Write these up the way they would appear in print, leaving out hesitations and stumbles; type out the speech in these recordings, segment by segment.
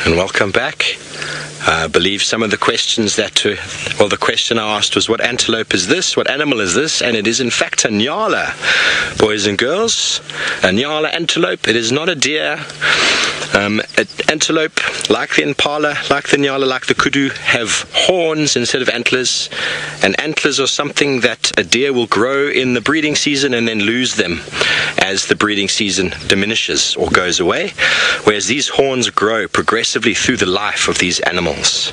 and welcome back. I believe some of the questions the question I asked was, what antelope is this? What animal is this? And it is in fact a nyala, boys and girls. A nyala antelope. It is not a deer. Antelope, like the impala, like the nyala, like the kudu, have horns instead of antlers. And antlers are something that a deer will grow in the breeding season and then lose them as the breeding season diminishes or goes away. Whereas these horns grow progressively through the life of these animals.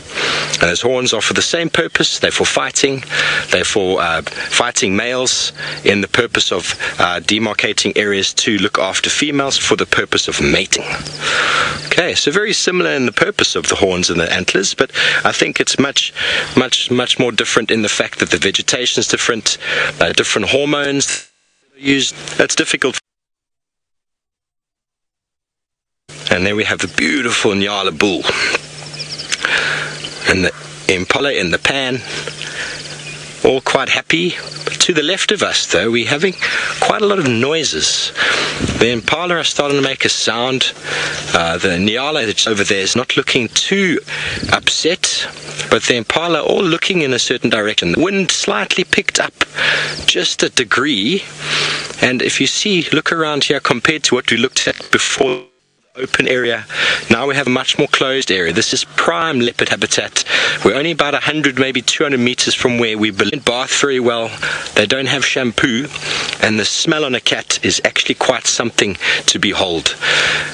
And those horns are for the same purpose. They're for fighting. They're for fighting males in the purpose of demarcating areas to look after females for the purpose of mating. Okay, so very similar in the purpose of the horns and the antlers, but I think it's much more different in the fact that the vegetation is different, different hormones used. That's difficult. And then we have the beautiful nyala bull. And the impala in the pan, all quite happy. But to the left of us, though, we're having quite a lot of noises. The impala are starting to make a sound. The nyala that's over there is not looking too upset, but the impala are all looking in a certain direction. The wind slightly picked up just a degree, and if you see, look around here compared to what we looked at before. Open area. Now we have a much more closed area. This is prime leopard habitat. We're only about 100, maybe 200 meters from where we bath very well. They don't have shampoo, and the smell on a cat is actually quite something to behold.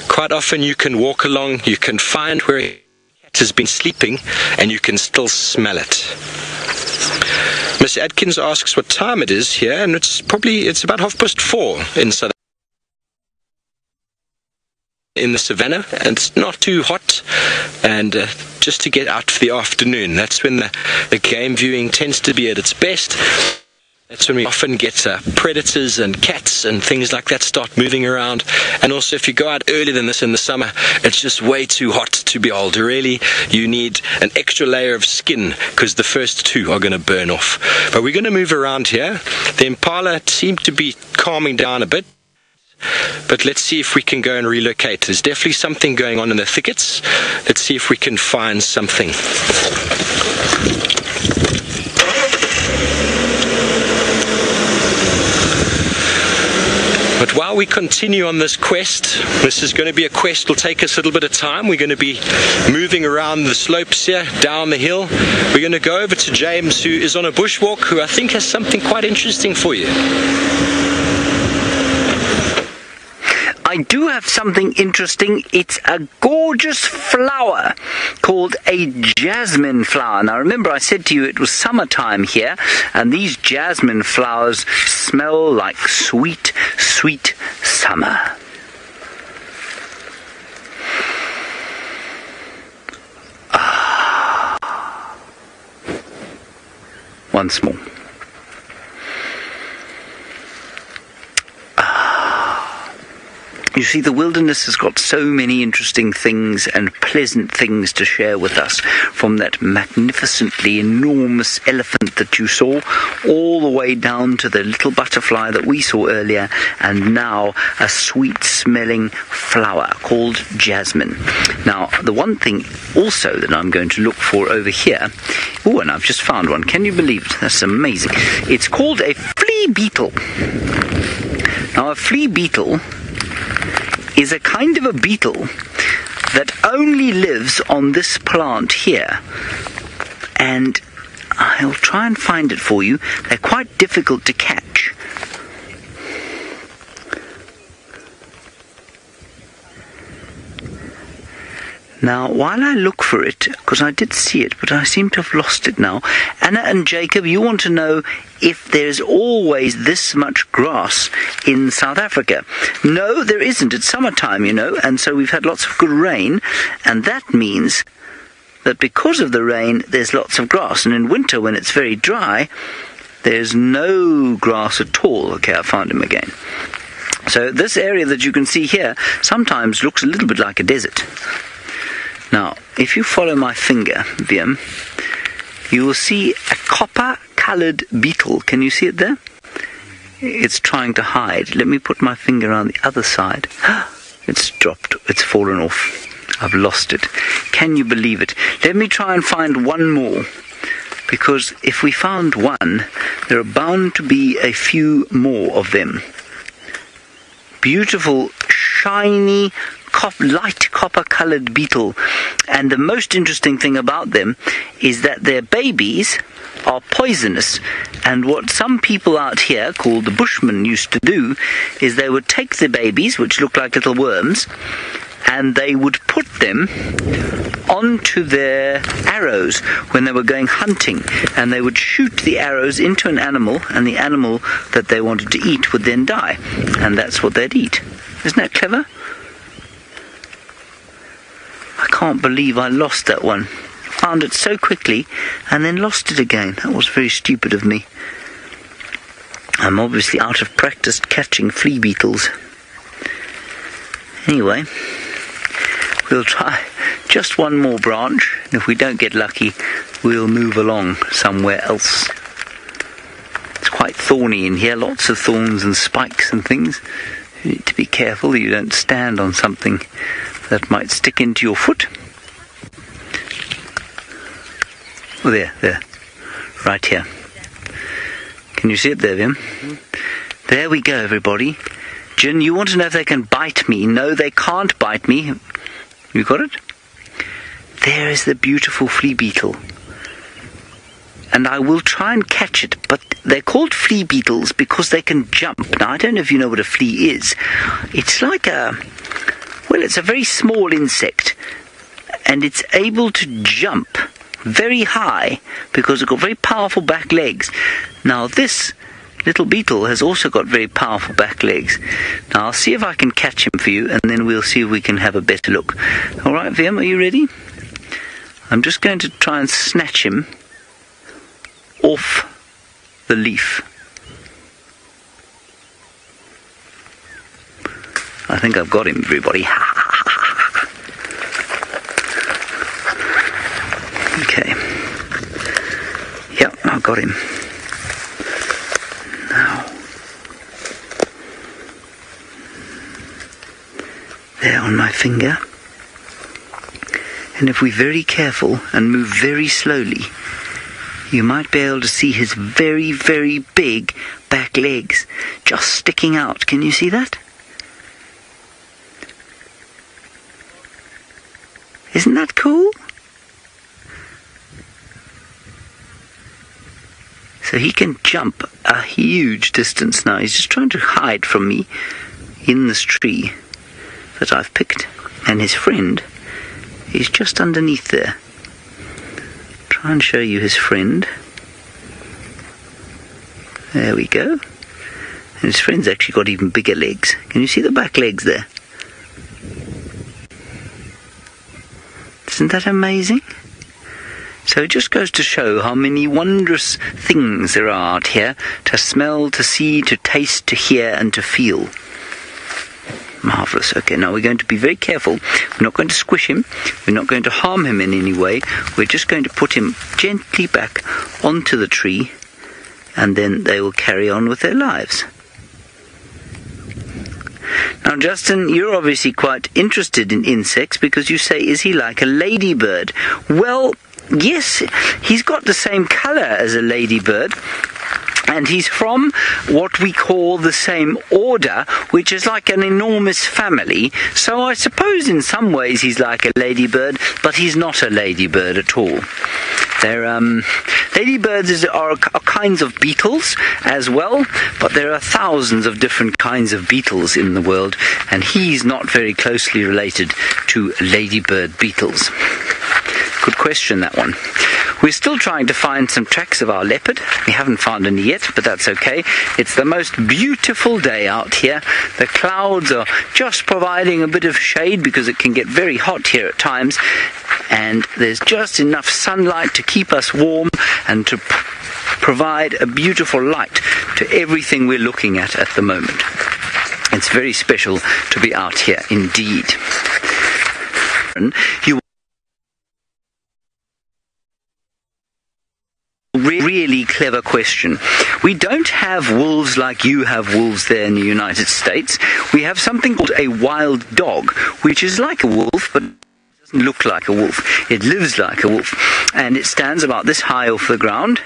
Quite often you can walk along, you can find where a cat has been sleeping, and you can still smell it. Miss Adkins asks what time it is here, and it's about 4:30 in South in the Savannah, and it's not too hot, and just to get out for the afternoon. That's when the game viewing tends to be at its best. That's when we often get predators and cats and things like that start moving around. And also, if you go out earlier than this in the summer, it's just way too hot to behold. Really, you need an extra layer of skin because the first two are going to burn off. But we're going to move around here. The impala seem to be calming down a bit. But let's see if we can go and relocate. There's definitely something going on in the thickets. Let's see if we can find something. But while we continue on this quest, this is going to be a quest that'll take us a little bit of time. We're going to be moving around the slopes here, down the hill. We're going to go over to James, who is on a bushwalk, who I think has something quite interesting for you. I do have something interesting. It's a gorgeous flower called a jasmine flower. Now remember, I said to you it was summertime here, and these jasmine flowers smell like sweet, sweet summer. Once more. You see, the wilderness has got so many interesting things and pleasant things to share with us, from that magnificently enormous elephant that you saw, all the way down to the little butterfly that we saw earlier, and now a sweet-smelling flower called jasmine. Now, the one thing also that I'm going to look for over here, oh, and I've just found one. Can you believe it? That's amazing. It's called a flea beetle. Now, a flea beetle is a kind of a beetle that only lives on this plant here, and I'll try and find it for you. They're quite difficult to catch. Now, while I look for it, because I did see it, but I seem to have lost it now. Anna and Jacob, you want to know if there's always this much grass in South Africa. No, there isn't. It's summertime, you know, and so we've had lots of good rain, and that means that because of the rain, there's lots of grass. And in winter, when it's very dry, there's no grass at all. Okay, I found him again. So this area that you can see here sometimes looks a little bit like a desert. Now, if you follow my finger, Wiem, you will see a copper-coloured beetle. Can you see it there? It's trying to hide. Let me put my finger on the other side. It's dropped. It's fallen off. I've lost it. Can you believe it? Let me try and find one more. Because if we found one, there are bound to be a few more of them. Beautiful, shiny, light copper-coloured beetle. And the most interesting thing about them is that their babies are poisonous. And what some people out here, called the Bushmen, used to do is they would take the babies, which look like little worms, and they would put them onto their arrows when they were going hunting, and they would shoot the arrows into an animal, and the animal that they wanted to eat would then die, and that's what they'd eat. Isn't that clever? I can't believe I lost that one. Found it so quickly and then lost it again. That was very stupid of me. I'm obviously out of practice catching flea beetles. Anyway, we'll try just one more branch, and if we don't get lucky, we'll move along somewhere else. It's quite thorny in here, lots of thorns and spikes and things. You need to be careful that you don't stand on something that might stick into your foot. Oh, there, right here. Can you see it there, Vim? Mm-hmm. There we go, everybody. Jin, you want to know if they can bite me? No, they can't bite me. You got it? There is the beautiful flea beetle. And I will try and catch it, but they're called flea beetles because they can jump. Now, I don't know if you know what a flea is. It's like it's a very small insect, and it's able to jump very high because it's got very powerful back legs. Now, this little beetle has also got very powerful back legs. Now, I'll see if I can catch him for you, and then we'll see if we can have a better look. All right, Vim, are you ready? I'm just going to try and snatch him off the leaf. I think I've got him, everybody. Okay. Yep, I've got him. Now, there on my finger. And if we're very careful and move very slowly, you might be able to see his very, very big back legs just sticking out. Can you see that? Isn't that cool? So he can jump a huge distance now. He's just trying to hide from me in this tree that I've picked. And his friend is just underneath there. Try and show you his friend. There we go. And his friend's actually got even bigger legs. Can you see the back legs there? Isn't that amazing? So it just goes to show how many wondrous things there are out here to smell, to see, to taste, to hear, and to feel. Marvellous. Okay, now we're going to be very careful. We're not going to squish him. We're not going to harm him in any way. We're just going to put him gently back onto the tree, and then they will carry on with their lives. Now, Justin, you're obviously quite interested in insects because you say, is he like a ladybird? Well, yes, he's got the same colour as a ladybird. And he's from what we call the same order, which is like an enormous family. So I suppose in some ways he's like a ladybird, but he's not a ladybird at all. Ladybirds are kinds of beetles as well, but there are thousands of different kinds of beetles in the world, and he's not very closely related to ladybird beetles. Good question, that one. We're still trying to find some tracks of our leopard. We haven't found any yet, but that's okay. It's the most beautiful day out here. The clouds are just providing a bit of shade because it can get very hot here at times. And there's just enough sunlight to keep us warm and to provide a beautiful light to everything we're looking at the moment. It's very special to be out here indeed. You really clever question. We don't have wolves like you have wolves there in the United States. We have something called a wild dog, which is like a wolf, but doesn't look like a wolf. It lives like a wolf. And it stands about this high off the ground.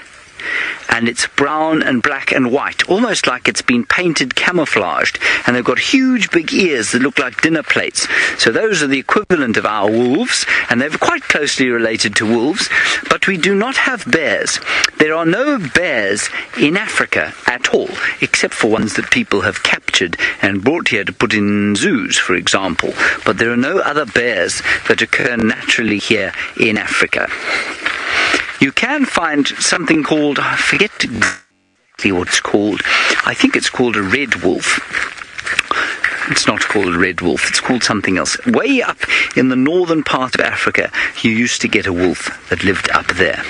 And it's brown and black and white, almost like it's been painted camouflaged. And they've got huge big ears that look like dinner plates. So those are the equivalent of our wolves, and they're quite closely related to wolves. But we do not have bears. There are no bears in Africa at all, except for ones that people have captured and brought here to put in zoos, for example. But there are no other bears that occur naturally here in Africa. You can find something called, I forget exactly what it's called. I think it's called a red wolf. It's not called a red wolf. It's called something else. Way up in the northern part of Africa, you used to get a wolf that lived up there.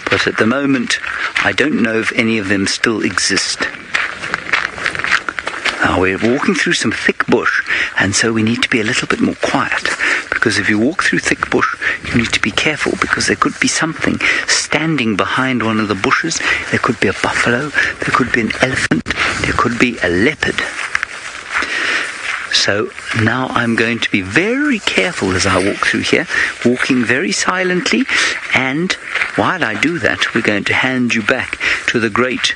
But at the moment, I don't know if any of them still exist. Now, we're walking through some thick bush, and so we need to be a little bit more quiet. Because if you walk through thick bush, you need to be careful, because there could be something standing behind one of the bushes. There could be a buffalo, there could be an elephant, there could be a leopard. So now I'm going to be very careful as I walk through here, walking very silently, and while I do that, we're going to hand you back to the great,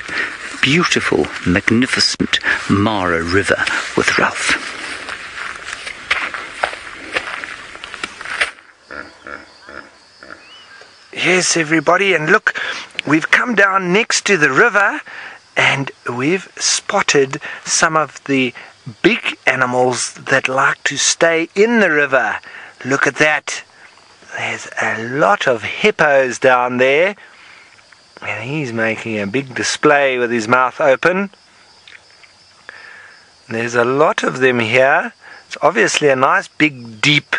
beautiful, magnificent Mara River with Ralph. Yes, everybody, and look, we've come down next to the river and we've spotted some of the big animals that like to stay in the river. Look at that. There's a lot of hippos down there, and he's making a big display with his mouth open. There's a lot of them here. It's obviously a nice big deep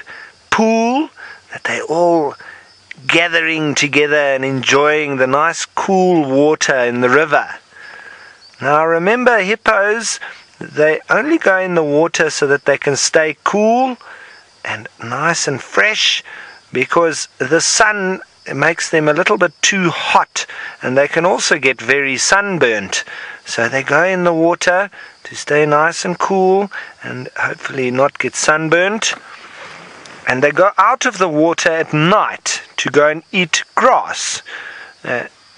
pool that they all gathering together and enjoying the nice cool water in the river. Now remember, hippos, they only go in the water so that they can stay cool and nice and fresh, because the sun makes them a little bit too hot, and they can also get very sunburnt. So they go in the water to stay nice and cool and hopefully not get sunburnt. And they go out of the water at night to go and eat grass.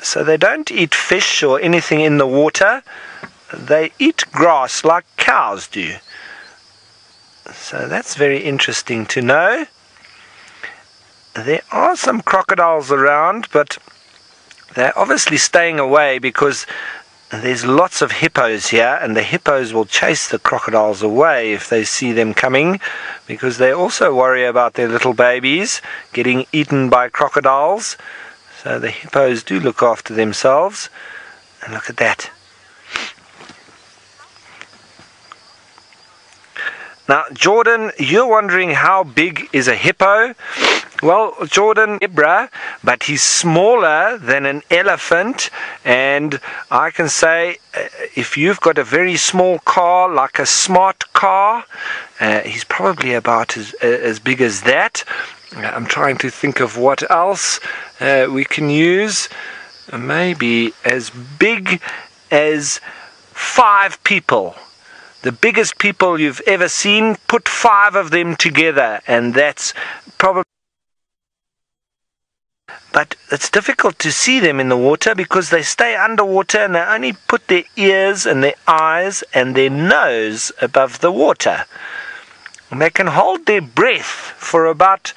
So they don't eat fish or anything in the water. They eat grass like cows do. So that's very interesting to know. There are some crocodiles around, but they're obviously staying away because there's lots of hippos here, and the hippos will chase the crocodiles away if they see them coming, because they also worry about their little babies getting eaten by crocodiles. So the hippos do look after themselves. And look at that. Now, Jordan, you're wondering how big is a hippo? Well, Jordan, zebra, but he's smaller than an elephant, and I can say if you've got a very small car, like a smart car, he's probably about as big as that. I'm trying to think of what else we can use. Maybe as big as 5 people. The biggest people you've ever seen, put 5 of them together, and that's probably... But it's difficult to see them in the water because they stay underwater and they only put their ears and their eyes and their nose above the water. And they can hold their breath for about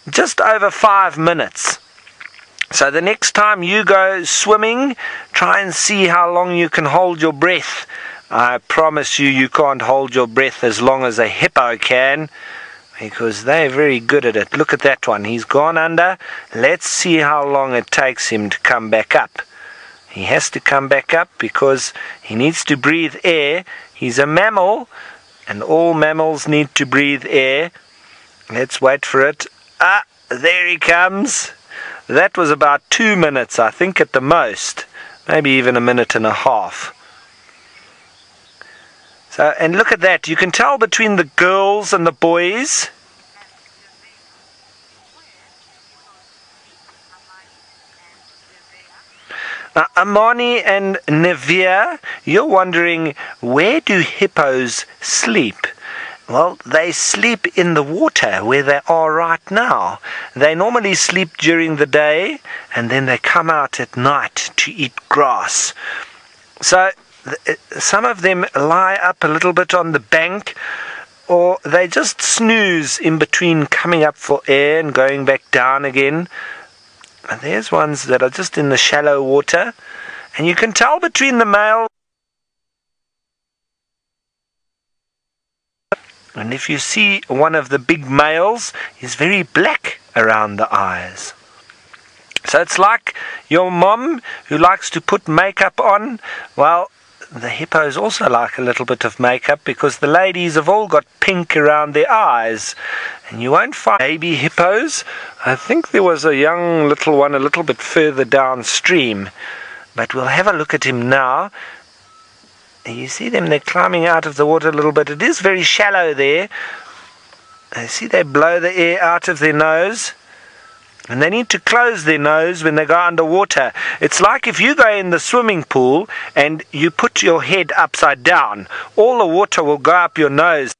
just over 5 minutes. So the next time you go swimming, try and see how long you can hold your breath. I promise you, you can't hold your breath as long as a hippo can, because they're very good at it. Look at that one. He's gone under. Let's see how long it takes him to come back up. He has to come back up because he needs to breathe air. He's a mammal, and all mammals need to breathe air. Let's wait for it. Ah, there he comes. That was about 2 minutes, I think, at the most. Maybe even 1.5 minutes. So, and look at that. You can tell between the girls and the boys. Now, Amani and Nevia, you're wondering, where do hippos sleep? Well, they sleep in the water where they are right now. They normally sleep during the day and then they come out at night to eat grass. So some of them lie up a little bit on the bank, or they just snooze in between coming up for air and going back down again. And there's ones that are just in the shallow water, and you can tell between the male. And if you see one of the big males, he's very black around the eyes. So it's like your mom who likes to put makeup on. Well, the hippos also like a little bit of makeup, because the ladies have all got pink around their eyes. And you won't find baby hippos. I think there was a young little one a little bit further downstream. But we'll have a look at him now. You see them, they're climbing out of the water a little bit. It is very shallow there. You see they blow the air out of their nose. And they need to close their nose when they go underwater. It's like if you go in the swimming pool and you put your head upside down, all the water will go up your nose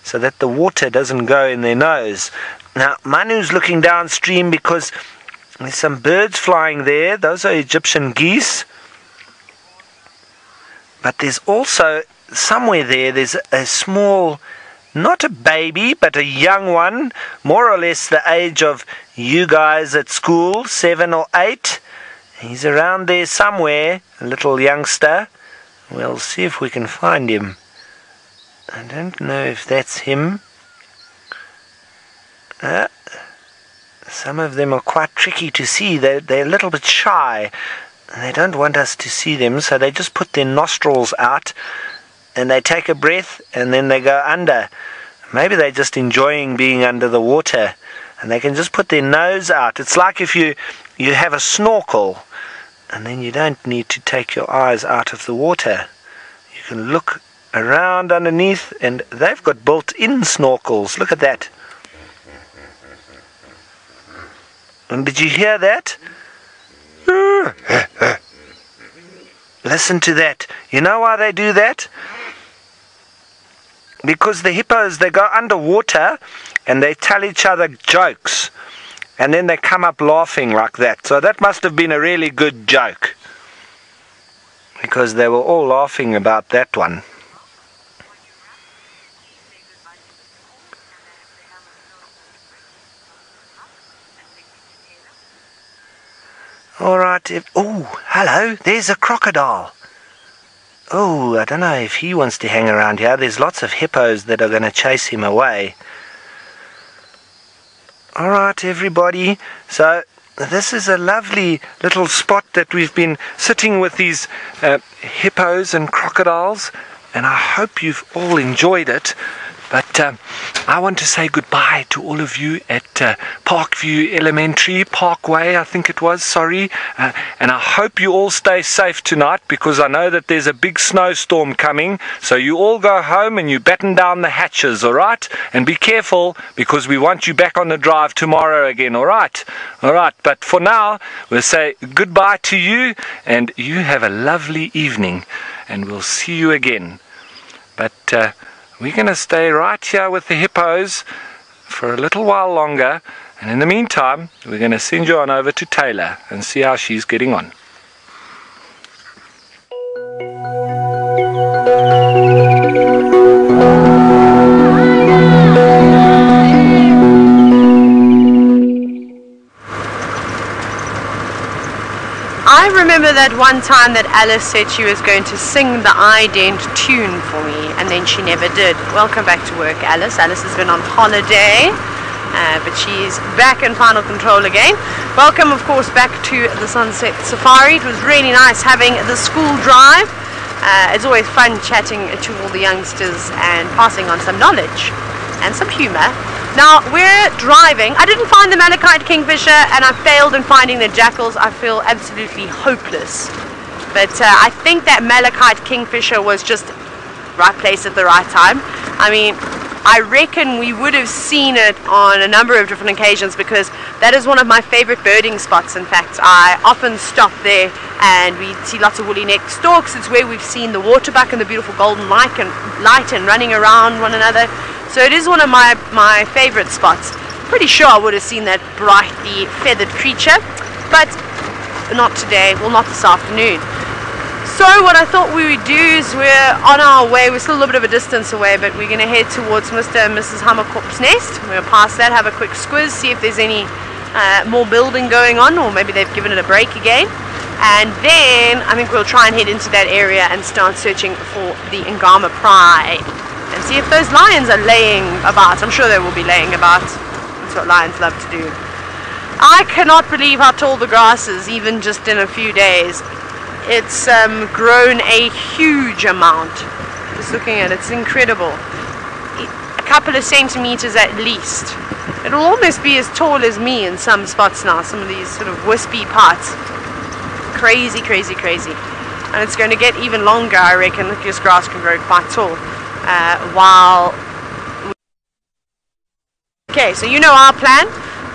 so that the water doesn't go in their nose. Now, Manu's looking downstream because there's some birds flying there. Those are Egyptian geese. But there's also, somewhere there's a small, not a baby, but a young one, more or less the age of you guys at school, 7 or 8. He's around there somewhere, a little youngster. We'll see if we can find him. I don't know if that's him. Some of them are quite tricky to see. They're a little bit shy. They don't want us to see them, so they just put their nostrils out and they take a breath and then they go under. Maybe they're just enjoying being under the water and they can just put their nose out. It's like if you have a snorkel and then you don't need to take your eyes out of the water. You can look around underneath, and they've got built-in snorkels. Look at that. And did you hear that? Listen to that. You know why they do that? Because the hippos, they go underwater and they tell each other jokes, and then they come up laughing like that. So that must have been a really good joke, because they were all laughing about that one. Alright, oh, hello, there's a crocodile. Oh, I don't know if he wants to hang around here. There's lots of hippos that are going to chase him away. Alright, everybody, so this is a lovely little spot that we've been sitting with these hippos and crocodiles, and I hope you've all enjoyed it. But I want to say goodbye to all of you at Parkview Elementary, Parkway, I think it was, sorry. And I hope you all stay safe tonight, because I know that there's a big snowstorm coming. So you all go home and you batten down the hatches, all right? And be careful, because we want you back on the drive tomorrow again, all right? All right, but for now, we'll say goodbye to you, and you have a lovely evening, and we'll see you again. But we're going to stay right here with the hippos for a little while longer, and in the meantime we're going to send you on over to Taylor and see how she's getting on. I remember that one time that Alice said she was going to sing the ident tune for me, and then she never did. Welcome back to work, Alice. Alice has been on holiday, but she's back in final control again. Welcome, of course, back to the Sunset Safari. It was really nice having the school drive. It's always fun chatting to all the youngsters and passing on some knowledge and some humour. Now we're driving. I didn't find the malachite kingfisher, and I failed in finding the jackals. I feel absolutely hopeless. But I think that malachite kingfisher was just right place at the right time. I mean, I reckon we would have seen it on a number of different occasions, because that is one of my favorite birding spots. In fact, I often stop there and we see lots of woolly-necked storks. It's where we've seen the waterbuck and the beautiful golden light and running around one another. So it is one of my favorite spots. Pretty sure I would have seen that brightly feathered creature, but not today, well, not this afternoon. So what I thought we would do is, we're on our way, we're still a little bit of a distance away, but we're going to head towards Mr. and Mrs. Hammerkop's nest. We're going to pass that, have a quick squiz, see if there's any more building going on, or maybe they've given it a break again. And then I think we'll try and head into that area and start searching for the Ngama Pride and see if those lions are laying about. I'm sure they will be laying about. That's what lions love to do. I cannot believe how tall the grass is, even just in a few days. It's grown a huge amount. Just looking at it, it's incredible. A couple of centimeters at least. It'll almost be as tall as me in some spots now, some of these sort of wispy parts. Crazy, crazy, crazy. And it's going to get even longer, I reckon. This grass can grow quite tall. Okay, so you know our plan.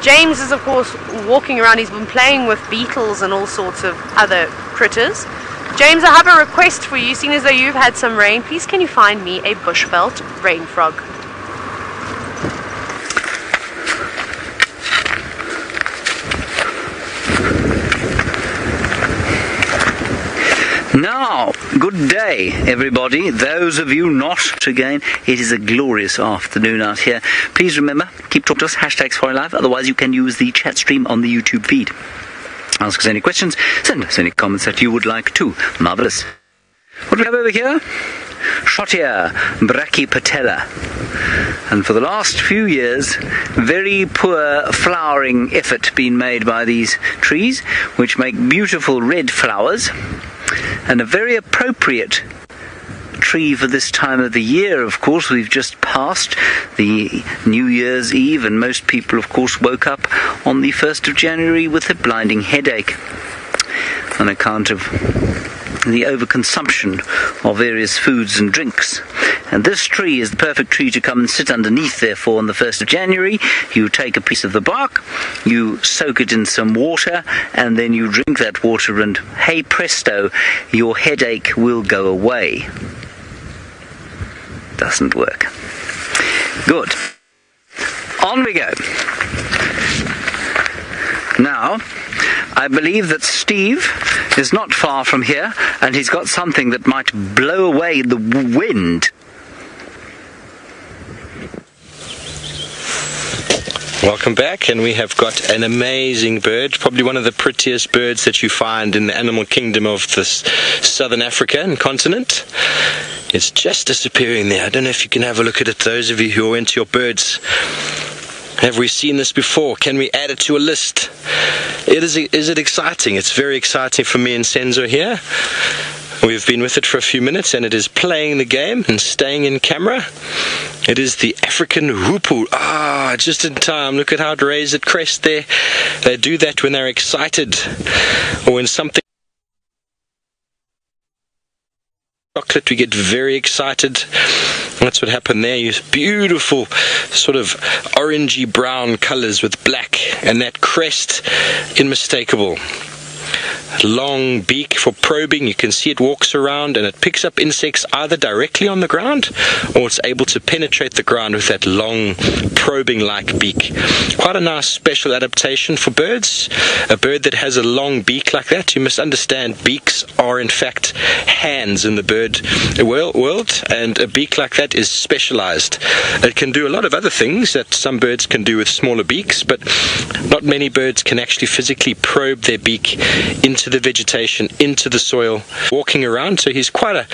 James is of course walking around. He's been playing with beetles and all sorts of other critters. James, I have a request for you. Seeing as though you've had some rain, please can you find me a bushveld rain frog? Now, good day everybody. Those of you not, again, it is a glorious afternoon out here. Please remember, keep talking to us, #SafariLive, otherwise you can use the chat stream on the YouTube feed. Ask us any questions, send us any comments that you would like to. Marvellous. What do we have over here? Shotia brachypatella. And for the last few years, very poor flowering effort been made by these trees, which make beautiful red flowers, and a very appropriate tree for this time of the year. Of course, we've just passed the New Year's Eve, and most people, of course, woke up on the 1st of January with a blinding headache on account of the overconsumption of various foods and drinks. And this tree is the perfect tree to come and sit underneath, therefore, on the 1st of January. You take a piece of the bark, you soak it in some water, and then you drink that water, and hey presto, your headache will go away. Doesn't work. Good. On we go. Now, I believe that Steve is not far from here, and he's got something that might blow away the wind. Welcome back, and we have got an amazing bird, probably one of the prettiest birds that you find in the animal kingdom of this southern African continent. It's just disappearing there. I don't know if you can have a look at it, those of you who are into your birds. Have we seen this before? Can we add it to a list? Is it exciting? It's very exciting for me and Senzo here. We've been with it for a few minutes, and it is playing the game and staying in camera. It is the African hippo. Just in time. Look at how it raised its crest there. They do that when they're excited, or when something chocolate, we get very excited. That's what happened there. You beautiful sort of orangey brown colors with black, and that crest unmistakable. Long beak for probing. You can see it walks around and it picks up insects either directly on the ground, or it's able to penetrate the ground with that long probing like beak. Quite a nice special adaptation for birds. A bird that has a long beak like that, you must understand beaks are in fact hands in the bird world, and a beak like that is specialized. It can do a lot of other things that some birds can do with smaller beaks, but not many birds can actually physically probe their beak into the vegetation, into the soil, walking around. So he's quite a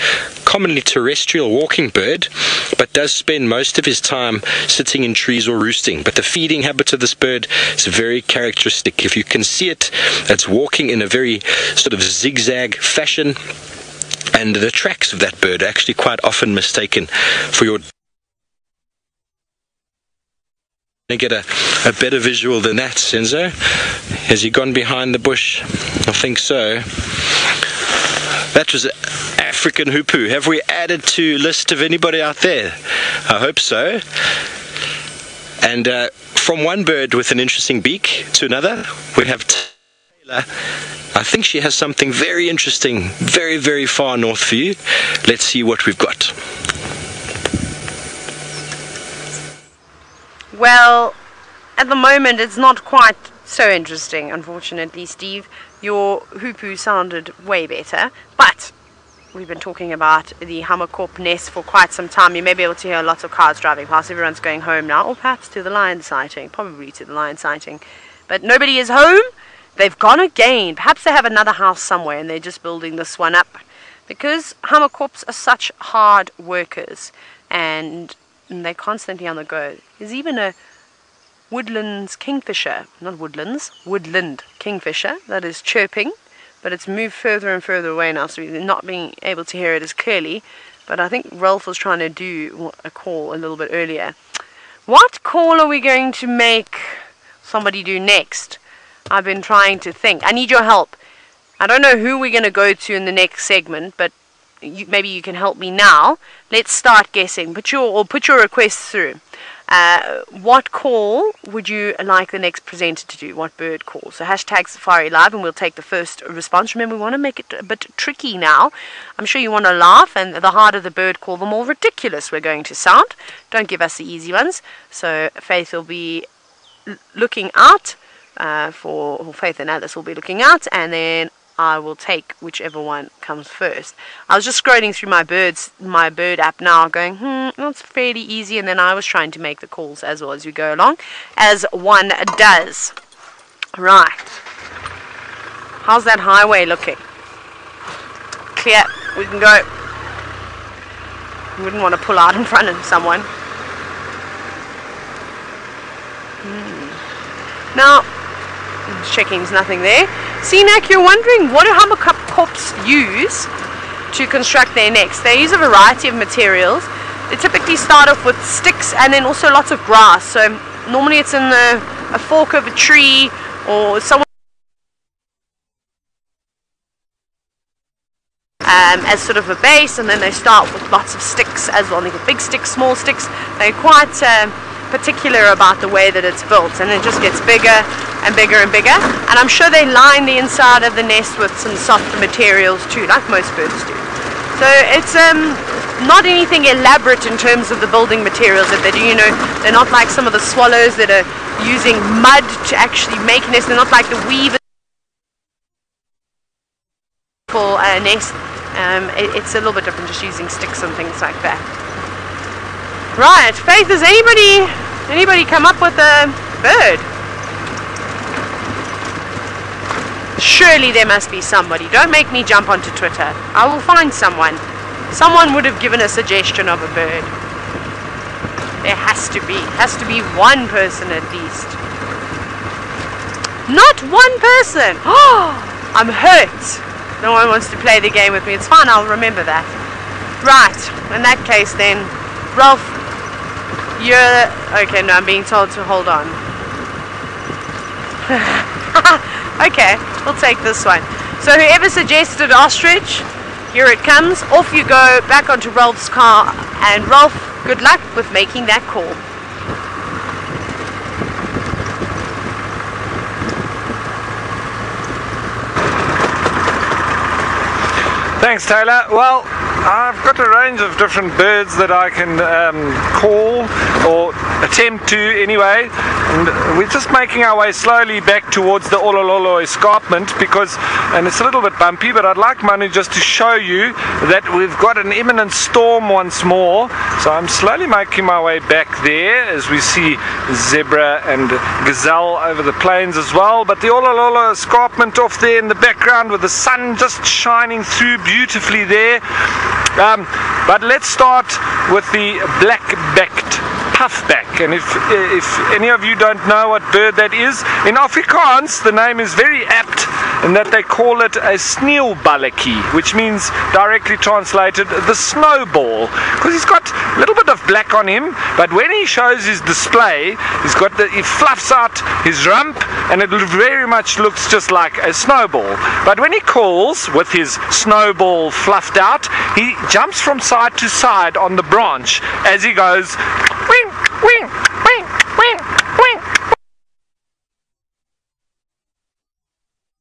commonly terrestrial walking bird, but does spend most of his time sitting in trees or roosting. But the feeding habits of this bird is very characteristic. If you can see it, it's walking in a very sort of zigzag fashion, and the tracks of that bird are actually quite often mistaken for your. Get a better visual than that, Senzo. Has he gone behind the bush? I think so. That was African hippo. Have we added to list of anybody out there? I hope so. And from one bird with an interesting beak to another, we have Taylor. I think she has something very interesting, very, very far north for you. Let's see what we've got. Well, at the moment it's not quite so interesting, unfortunately, Steve. Your hoopoe sounded way better, but we've been talking about the Hammerkorp nest for quite some time. You may be able to hear lots of cars driving past. Everyone's going home now, or perhaps to the lion sighting, probably to the lion sighting. But nobody is home. They've gone again. Perhaps they have another house somewhere and they're just building this one up. Because Hammerkorps are such hard workers and they're constantly on the go. There's even a woodland kingfisher, woodland kingfisher that is chirping, but it's moved further and further away now, so we're not being able to hear it as clearly. But I think Ralph was trying to do a call a little bit earlier. What call are we going to make somebody do next? I've been trying to think. I need your help. I don't know who we're going to go to in the next segment, but maybe you can help me now. Let's start guessing. Put your requests through. What call would you like the next presenter to do? What bird call? So hashtag Safari Live, and we'll take the first response. Remember, we want to make it a bit tricky now. I'm sure you want to laugh, and the harder the bird call, the more ridiculous we're going to sound. Don't give us the easy ones. So Faith will be looking out Faith and Alice will be looking out, and then I will take whichever one comes first. I was just scrolling through my bird app now, going, that's fairly easy, and then I was trying to make the calls as well as we go along, as one does. Right. How's that highway looking? Clear. We can go. Wouldn't want to pull out in front of someone. Now, checking there's nothing there. Seanak, you're wondering, what do Hammerkorps use to construct their nests? They use a variety of materials. They typically start off with sticks and then also lots of grass. So normally it's in a fork of a tree or somewhere as sort of a base, and then they start with lots of sticks as well. They get big sticks, small sticks. They're quite particular about the way that it's built, and it just gets bigger and bigger and bigger. And I'm sure they line the inside of the nest with some softer materials too, like most birds do. So it's not anything elaborate in terms of the building materials that they do. You know, they're not like some of the swallows that are using mud to actually make nests. They're not like the weavers nest. It's a little bit different, just using sticks and things like that. Right, Faith, has anybody come up with a bird? Surely there must be somebody. Don't make me jump onto Twitter. I will find someone. Someone would have given a suggestion of a bird. There has to be one person at least. Not one person. Oh, I'm hurt. No one wants to play the game with me. It's fine, I'll remember that. Right, in that case then, Ralph, you're... Okay, no, I'm being told to hold on. Okay, we'll take this one. So whoever suggested ostrich, here it comes. Off you go, back onto Ralph's car. And Ralph, good luck with making that call. Thanks, Taylor. Well, I've got a range of different birds that I can call, or attempt to anyway, and we're just making our way slowly back towards the Olololo escarpment and it's a little bit bumpy, but I'd like Manu just to show you that we've got an imminent storm once more. So I'm slowly making my way back there as we see zebra and gazelle over the plains as well, but the Olololo escarpment off there in the background with the sun just shining through beautifully there. But let's start with the black-backed puffback, and if any of you don't know what bird that is, in Afrikaans the name is very apt in that they call it a sneeuwballetjie, which means, directly translated, the snowball, because he's got a little bit of black on him, but when he shows his display, he fluffs out his rump, and it very much looks just like a snowball. But when he calls with his snowball fluffed out, he jumps from side to side on the branch as he goes wing, wing, wing, wing, wing.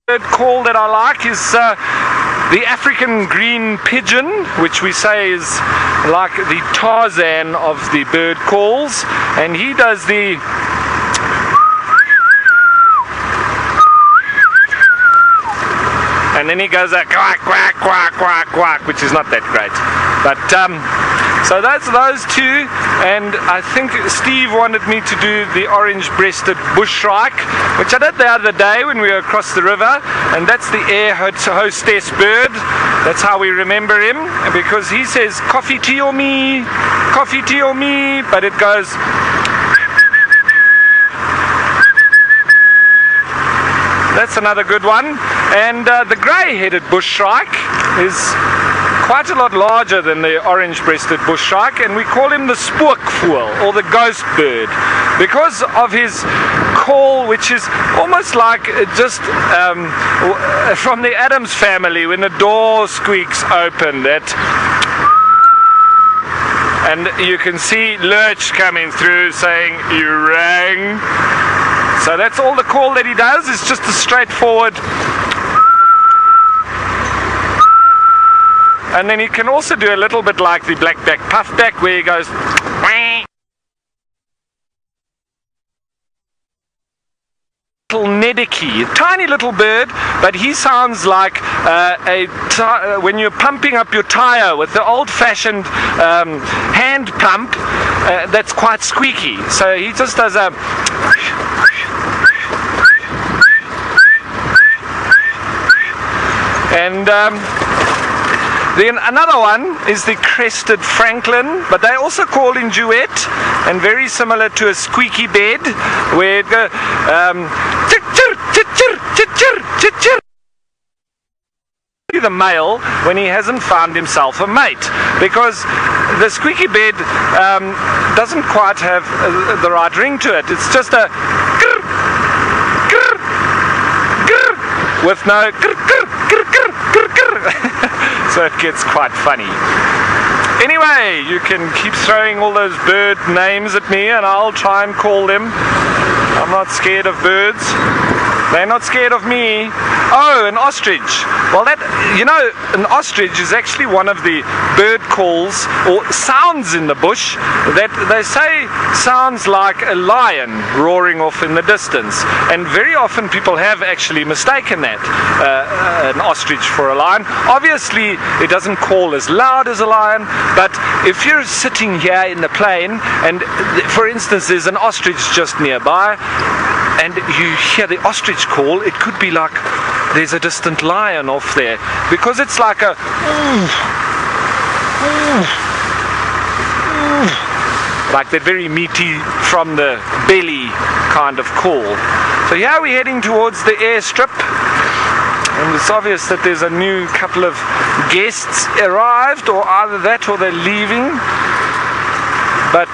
The call that I like is the African green pigeon, which we say is like the Tarzan of the bird calls, and he does the and then he goes a quack, quack, quack, quack, quack, which is not that great. But so that's those two, and I think Steve wanted me to do the orange-breasted bushshrike, which I did the other day when we were across the river, and that's the air hostess bird. That's how we remember him, because he says coffee tea or me, but it goes. That's another good one. And the grey-headed bushshrike is quite a lot larger than the orange-breasted bushshrike, and we call him the spookvoël, or the ghost bird, because of his call, which is almost like just from the Addams Family when the door squeaks open. And you can see Lurch coming through saying, "You rang." So that's all the call that he does. It's just a straightforward. And then he can also do a little bit like the blackback puffback, where he goes Wah! Little Nediki, a tiny little bird, but he sounds like when you're pumping up your tire with the old-fashioned hand pump that's quite squeaky. So he just does a. And then another one is the crested francolin, but they also call in duet, and very similar to a squeaky bed, where it goes chir chir chir chir chir chir. The male when he hasn't found himself a mate, because the squeaky bed doesn't quite have the right ring to it. It's just a grr, grr, grr, with no grr, grr, grr, grr, grr, grr. So it gets quite funny. Anyway, you can keep throwing all those bird names at me and I'll try and call them. I'm not scared of birds. They're not scared of me. Oh, an ostrich. Well, an ostrich is actually one of the bird calls or sounds in the bush that they say sounds like a lion roaring off in the distance. And very often people have actually mistaken that, an ostrich for a lion. Obviously, it doesn't call as loud as a lion, but if you're sitting here in the plain and, for instance, there's an ostrich just nearby, and you hear the ostrich call, it could be like there's a distant lion off there, because it's like a like that very meaty from the belly kind of call. So here we're heading towards the airstrip, and it's obvious that there's a new couple of guests arrived, or either that or they're leaving. But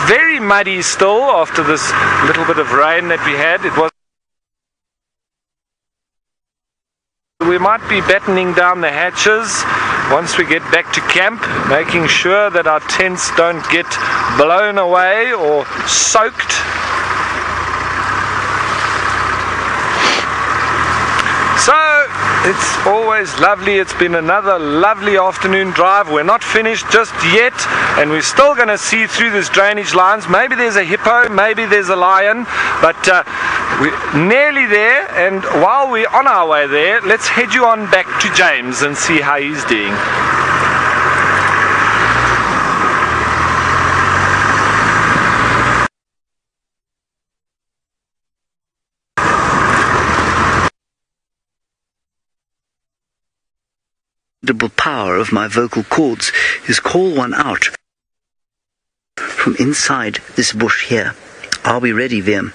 very muddy still after this little bit of rain that we had. We might be battening down the hatches once we get back to camp, making sure that our tents don't get blown away or soaked. So it's always lovely. It's been another lovely afternoon drive. We're not finished just yet, and we're still going to see through these drainage lines. Maybe there's a hippo, maybe there's a lion, but we're nearly there. And while we're on our way there, let's head you on back to James and see how he's doing. The power of my vocal cords is call one out from inside this bush here. Are we ready, Vim?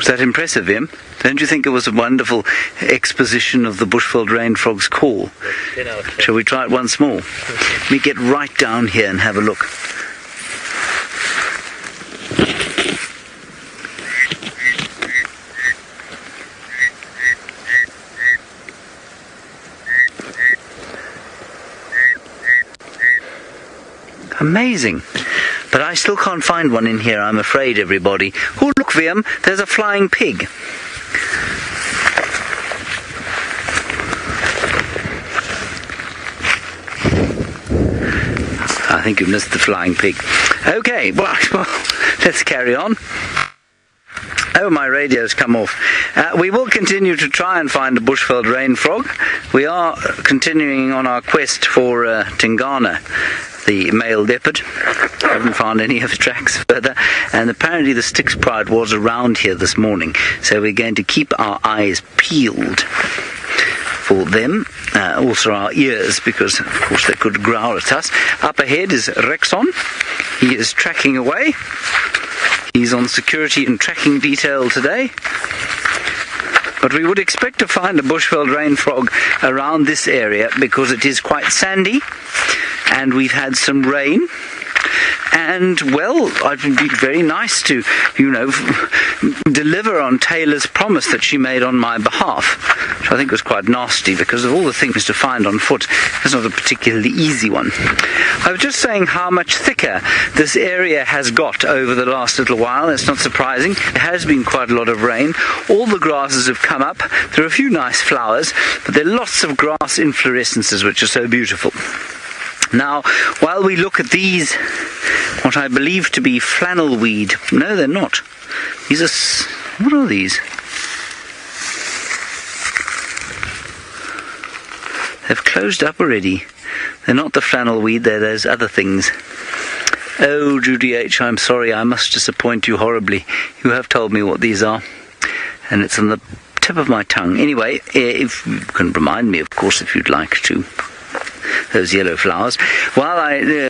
Was that impressive, Em? Don't you think it was a wonderful exposition of the bushveld rain frog's call? Shall we try it once more? Let me get right down here and have a look. Amazing. But I still can't find one in here, I'm afraid, everybody. Oh, look, Viam, there's a flying pig. I think you missed the flying pig. Okay, well, let's carry on. Oh, my radio's come off. We will continue to try and find a bushveld rain frog. We are continuing on our quest for Tingana, the male leopard. I haven't found any of the tracks further, and apparently the Styx Pride was around here this morning, so we're going to keep our eyes peeled for them, also our ears, because of course they could growl at us. Up ahead is Rexon. He is tracking away. He's on security and tracking detail today. But we would expect to find a bushveld rain frog around this area because it is quite sandy and we've had some rain. And, well, it would be very nice to, deliver on Taylor's promise that she made on my behalf, which I think was quite nasty because of all the things to find on foot. It's not a particularly easy one. I was just saying how much thicker this area has got over the last little while. It's not surprising. There has been quite a lot of rain. All the grasses have come up. There are a few nice flowers, but there are lots of grass inflorescences which are so beautiful. Now, while we look at these, what I believe to be flannel weed. No, they're not. These are... what are these? They've closed up already. They're not the flannel weed, they're those other things. Oh, Judy H., I'm sorry, I must disappoint you horribly. You have told me what these are, and it's on the tip of my tongue. Anyway, if you can remind me, of course, if you'd like to. Those yellow flowers. While I...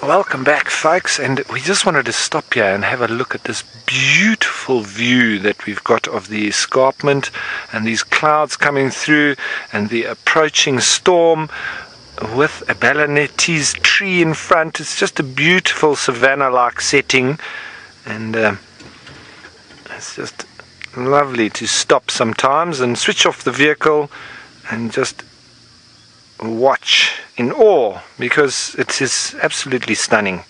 Welcome back, folks, and we just wanted to stop here and have a look at this beautiful view that we've got of the escarpment and these clouds coming through and the approaching storm with a Balanetese tree in front. It's just a beautiful Savannah-like setting, and it's just lovely to stop sometimes and switch off the vehicle and just watch in awe, because it is absolutely stunning.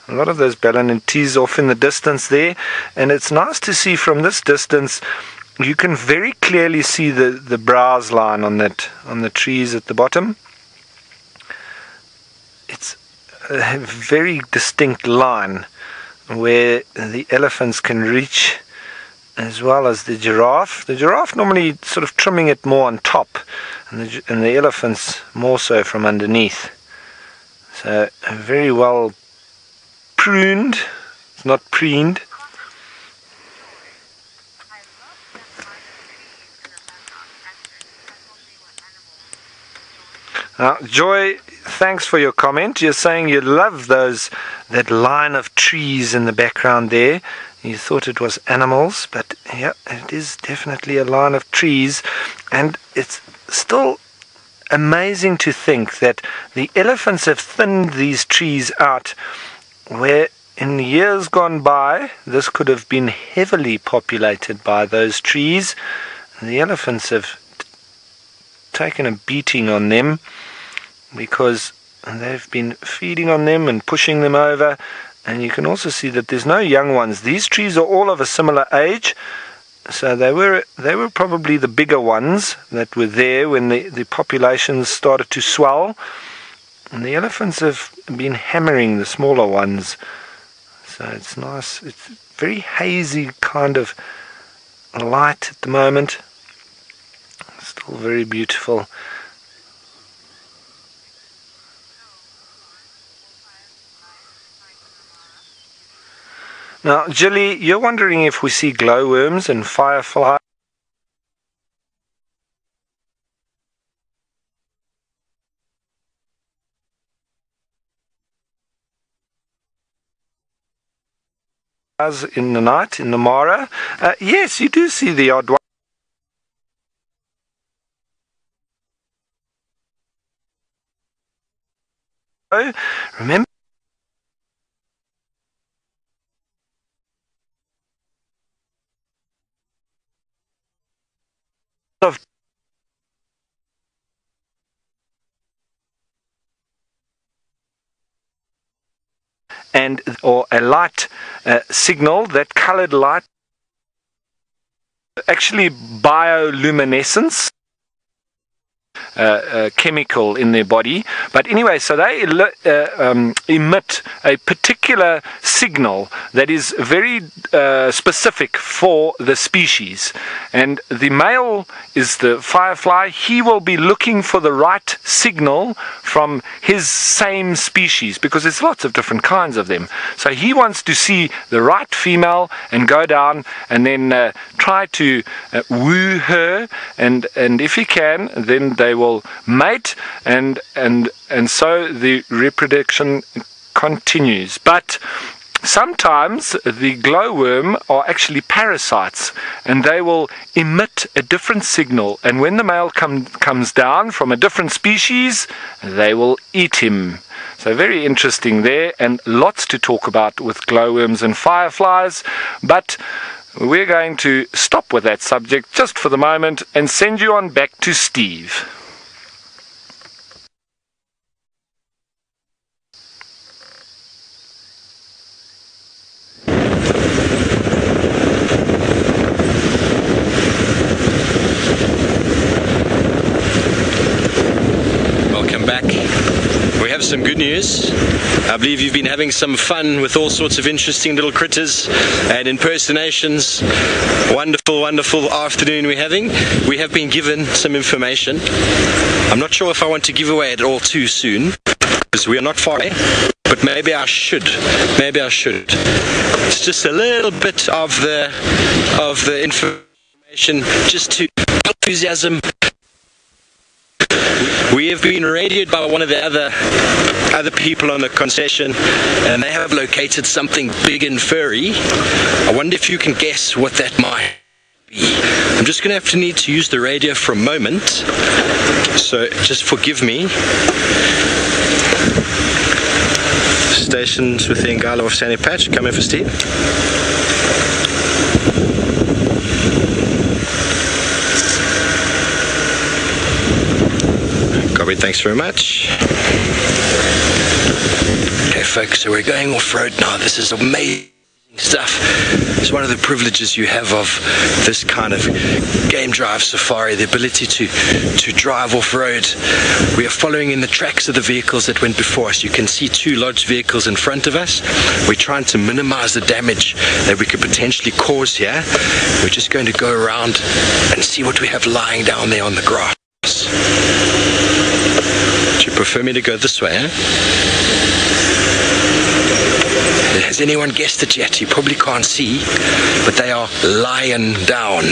A lot of those Balanetese off in the distance there, and it's nice to see from this distance. You can very clearly see the browse line on the trees at the bottom. It's a very distinct line where the elephants can reach, as well as the giraffe. The giraffe normally sort of trimming it more on top, and the elephants more so from underneath. So very well pruned. It's not preened. Now, Joy, thanks for your comment. You're saying you love that line of trees in the background there. You thought it was animals, but yeah, it is definitely a line of trees. And it's still amazing to think that the elephants have thinned these trees out, where in years gone by this could have been heavily populated by those trees. And the elephants have taken a beating on them because they've been feeding on them and pushing them over. And you can also see that there's no young ones. These trees are all of a similar age, so they were probably the bigger ones that were there when the populations started to swell. And the elephants have been hammering the smaller ones. So it's nice. It's very hazy kind of light at the moment. Still very beautiful. Now, Jilly, you're wondering if we see glowworms and fireflies. in the night in the Mara. Yes, you do see the odd one. Remember, of and or a light signal, that colored light, actually bioluminescence chemical in their body. But anyway, so they emit a particular signal that is very specific for the species. And the male is the firefly. He will be looking for the right signal from his same species, because there's lots of different kinds of them. So he wants to see the right female and go down and then try to woo her, and if he can, then they will mate, and so the reproduction continues. But sometimes the glowworm are actually parasites, and they will emit a different signal, and when the male comes down from a different species, they will eat him. So very interesting there, and lots to talk about with glowworms and fireflies. But we're going to stop with that subject just for the moment and send you on back to Steve. Welcome back. We have some good news. I believe you've been having some fun with all sorts of interesting little critters and impersonations. Wonderful, wonderful afternoon we're having. We have been given some information. I'm not sure if I want to give away it all too soon, because we are not far away, but maybe I should. Maybe I should. It's just a little bit of the information, just to enthusiasm. We have been radioed by one of the other people on the concession, and they have located something big and furry. I wonder if you can guess what that might be. I'm just going to have to need to use the radio for a moment, so just forgive me. Stations with the Angama of Sandy Patch, come in for Steve. Copy, thanks very much. Okay folks, so we're going off-road now. This is amazing stuff. It's one of the privileges you have of this kind of game drive safari, the ability to drive off-road. We are following in the tracks of the vehicles that went before us. You can see two large vehicles in front of us. We're trying to minimize the damage that we could potentially cause here. We're just going to go around and see what we have lying down there on the grass. Would you prefer me to go this way, Has anyone guessed it yet? You probably can't see, but they are lying down.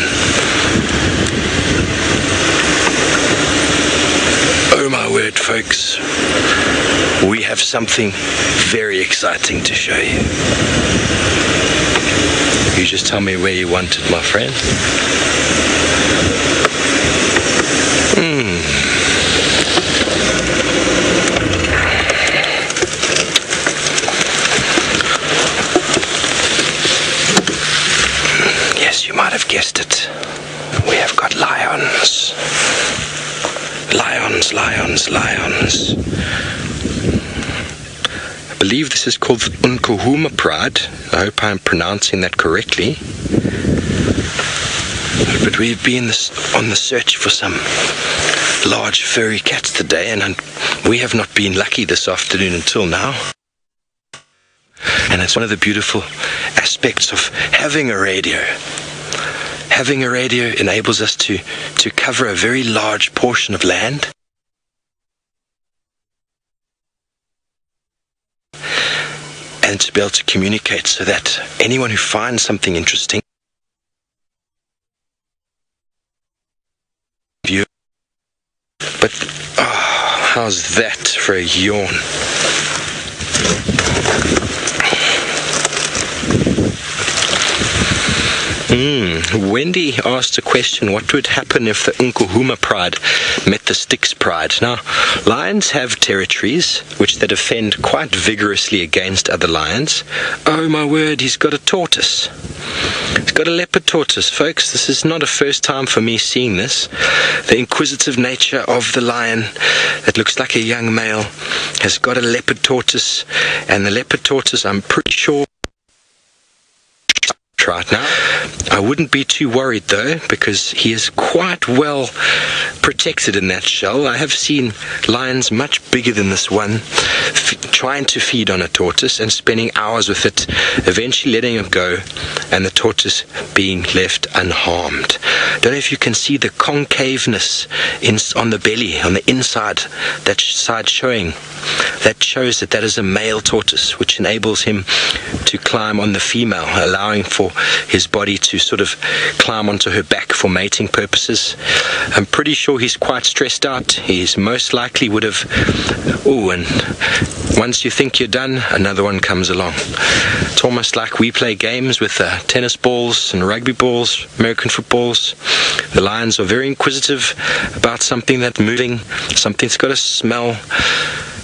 Oh my word, folks. We have something very exciting to show you. You just tell me where you want it, my friend. Yes, you might have guessed it. We have got lions. Lions, lions, lions. I believe this is called Nkuhuma Pride. I hope I'm pronouncing that correctly. But we've been on the search for some large furry cats today, and we have not been lucky this afternoon until now. And it's one of the beautiful aspects of having a radio. Having a radio enables us to cover a very large portion of land. And to be able to communicate so that anyone who finds something interesting, view. But how's that for a yawn? Wendy asked a question, what would happen if the Nkuhuma Pride met the Styx Pride? Now, lions have territories which they defend quite vigorously against other lions. Oh my word, he's got a tortoise. He's got a leopard tortoise, folks. This is not a first time for me seeing this. The inquisitive nature of the lion that looks like a young male has got a leopard tortoise, and the leopard tortoise, I'm pretty sure, right now. I wouldn't be too worried though, because he is quite well protected in that shell. I have seen lions much bigger than this one trying to feed on a tortoise and spending hours with it, eventually letting him go, and the tortoise being left unharmed. Don't know if you can see the concaveness on the belly, on the inside, that side showing. That shows that that is a male tortoise, which enables him to climb on the female, allowing for his body to sort of climb onto her back for mating purposes. I'm pretty sure he's quite stressed out. He's most likely would have... Oh, and once you think you're done, another one comes along. It's almost like we play games with tennis balls and rugby balls, American footballs. The lions are very inquisitive about something that's moving, something's got a smell.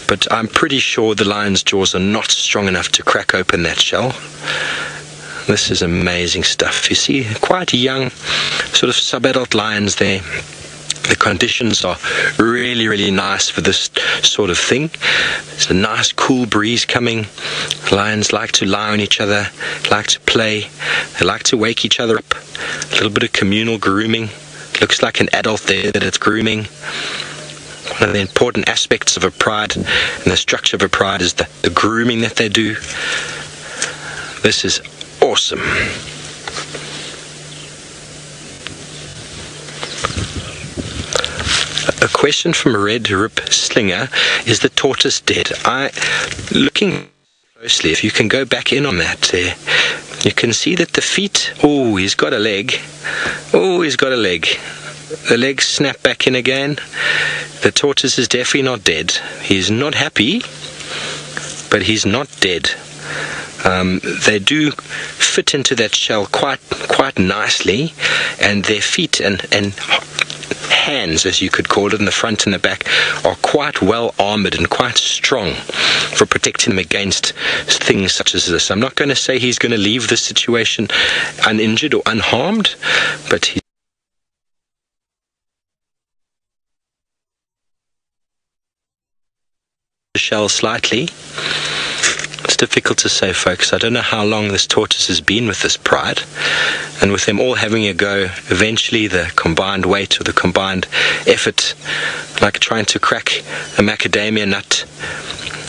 But I'm pretty sure the lion's jaws are not strong enough to crack open that shell. This is amazing stuff. You see quite young, sort of sub-adult lions there. The conditions are really, really nice for this sort of thing. There's a nice cool breeze coming. Lions like to lie on each other, like to play. They like to wake each other up. A little bit of communal grooming. Looks like an adult there that it's grooming. One of the important aspects of a pride and the structure of a pride is the grooming that they do. This is awesome. A question from Red Rip Slinger, is the tortoise dead? Looking closely, if you can go back in on that there, you can see that the feet, oh, he's got a leg. Oh, he's got a leg. The legs snap back in again. The tortoise is definitely not dead. He's not happy, but he's not dead. They do fit into that shell quite nicely, and their feet and hands, as you could call it, in the front and the back, are quite well armored and quite strong for protecting them against things such as this. I'm not going to say he's going to leave this situation uninjured or unharmed, but he's the shell slightly. It's difficult to say, folks. I don't know how long this tortoise has been with this pride, and with them all having a go, eventually the combined weight or the combined effort, like trying to crack a macadamia nut,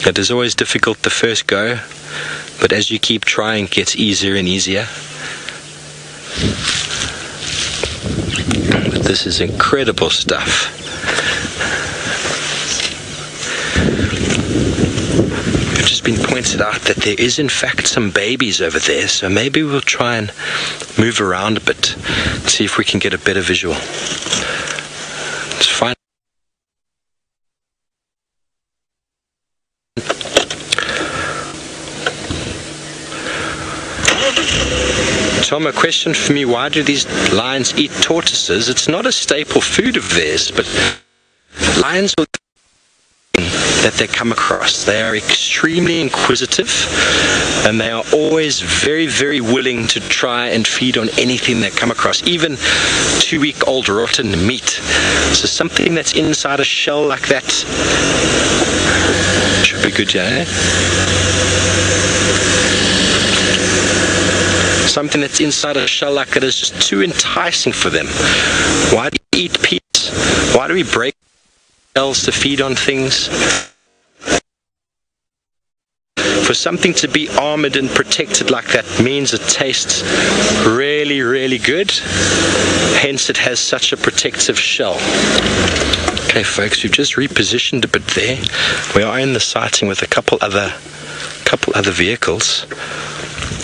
it is always difficult the first go, but as you keep trying, it gets easier and easier. But this is incredible stuff. Been pointed out that there is in fact some babies over there, so maybe we'll try and move around a bit, see if we can get a better visual. Let's find. Tom, a question for me, why do these lions eat tortoises? It's not a staple food of theirs, but lions will that they come across. They are extremely inquisitive, and they are always very, very willing to try and feed on anything they come across, even 2-week-old rotten meat. So something that's inside a shell like that should be good, yeah? Something that's inside a shell like that is just too enticing for them. Why do we eat peats? Why do we break shells to feed on things? For something to be armored and protected like that means it tastes really, really good. Hence it has such a protective shell. Okay, folks, we've just repositioned a bit there. We are in the sighting with a couple other vehicles.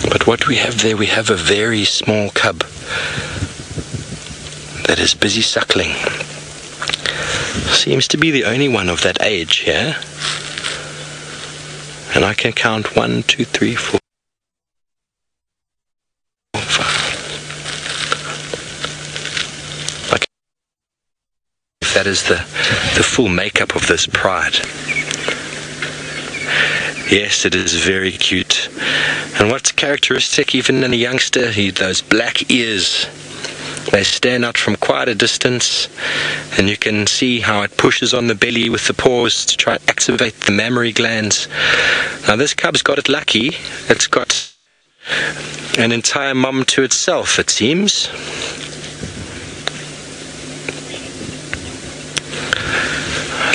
But what we have there, we have a very small cub that is busy suckling. Seems to be the only one of that age here. And I can count 1, 2, 3, 4, 5. that is the full makeup of this pride. Yes, it is very cute. And what's characteristic even in a youngster, those black ears. They stand out from quite a distance, and you can see how it pushes on the belly with the paws to try and activate the mammary glands. Now this cub's got it lucky. It's got an entire mum to itself, it seems.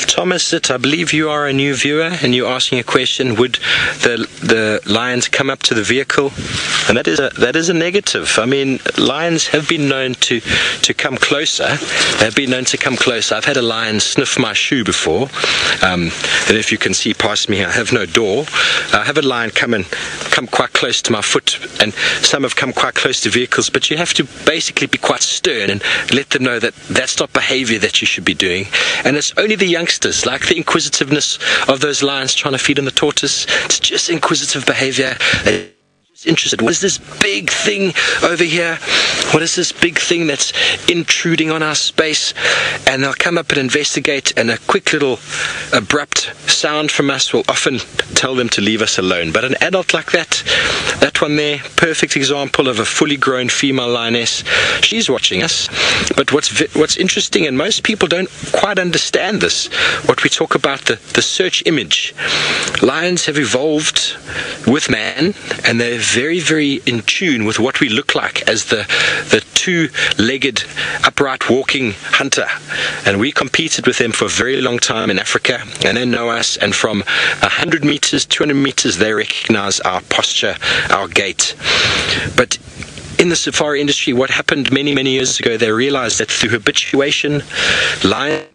Thomas, I believe you are a new viewer and you're asking a question, would the lions come up to the vehicle? And that is a negative. I mean, lions have been known to come closer. They've been known to come closer. I've had a lion sniff my shoe before. And if you can see past me, I have no door. I have a lion come quite close to my foot, and some have come quite close to vehicles, but you have to basically be quite stern and let them know that that's not behavior that you should be doing. And it's only the youngsters, like the inquisitiveness of those lions trying to feed on the tortoise. It's just inquisitive behavior. They're interested. What is this big thing over here? What is this big thing that's intruding on our space? And they'll come up and investigate, and a quick little abrupt sound from us will often tell them to leave us alone. But an adult like that one there, perfect example of a fully grown female lioness, she's watching us. But what's interesting, and most people don't quite understand this, what we talk about, the search image. Lions have evolved with man, and they're very, very in tune with what we look like as the two-legged, upright walking hunter. And we competed with them for a very long time in Africa, and they know us, and from 100 meters, 200 meters, they recognize our posture, our gait. But in the safari industry, what happened many, many years ago, they realized that through habituation, lions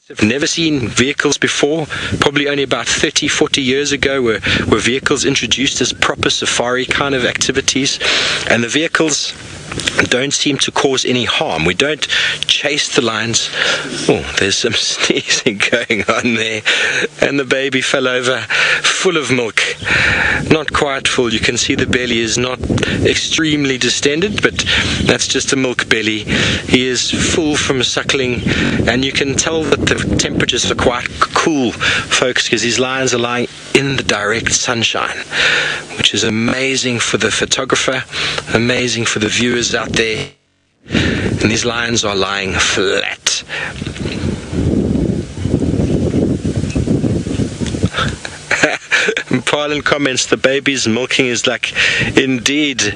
have never seen vehicles before. Probably only about 30, 40 years ago were vehicles introduced as proper safari kind of activities. And the vehicles don't seem to cause any harm. We don't chase the lions. Oh, there's some sneezing going on there. And the baby fell over, full of milk. Not quite full. You can see the belly is not extremely distended, but that's just a milk belly. He is full from suckling, and you can tell that the temperatures are quite cool, folks, because these lions are lying in the direct sunshine, which is amazing for the photographer, amazing for the viewers out there. And these lions are lying flat. Parlin comments, the baby's milking is like, indeed,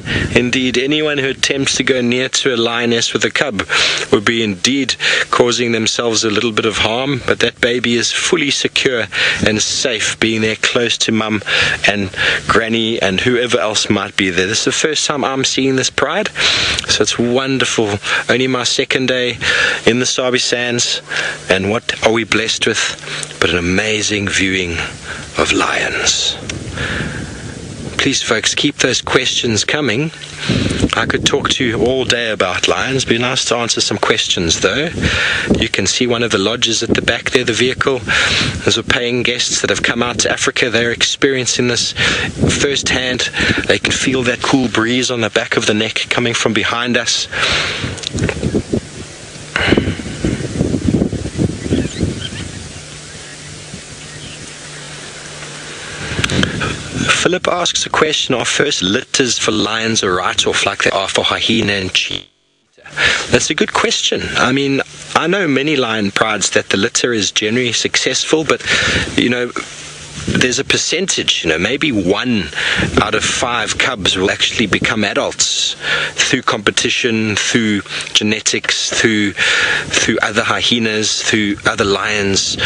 anyone who attempts to go near to a lioness with a cub would be indeed causing themselves a little bit of harm, but that baby is fully secure and safe being there close to mum and granny and whoever else might be there. This is the first time I'm seeing this pride, so it's wonderful. Only my second day in the Sabi Sands, and what are we blessed with but an amazing viewing of lions. Please, folks, keep those questions coming. I could talk to you all day about lions. It'd be nice to answer some questions, though. You can see one of the lodges at the back there, the vehicle. Those are paying guests that have come out to Africa. They're experiencing this firsthand. They can feel that cool breeze on the back of the neck coming from behind us. Philip asks a question, are first litters for lions a write-off like they are for hyena and cheetah? That's a good question. I mean, I know many lion prides that the litter is generally successful, but, you know, there's a percentage, maybe 1 out of 5 cubs will actually become adults through competition, through genetics, through other hyenas, through other lions.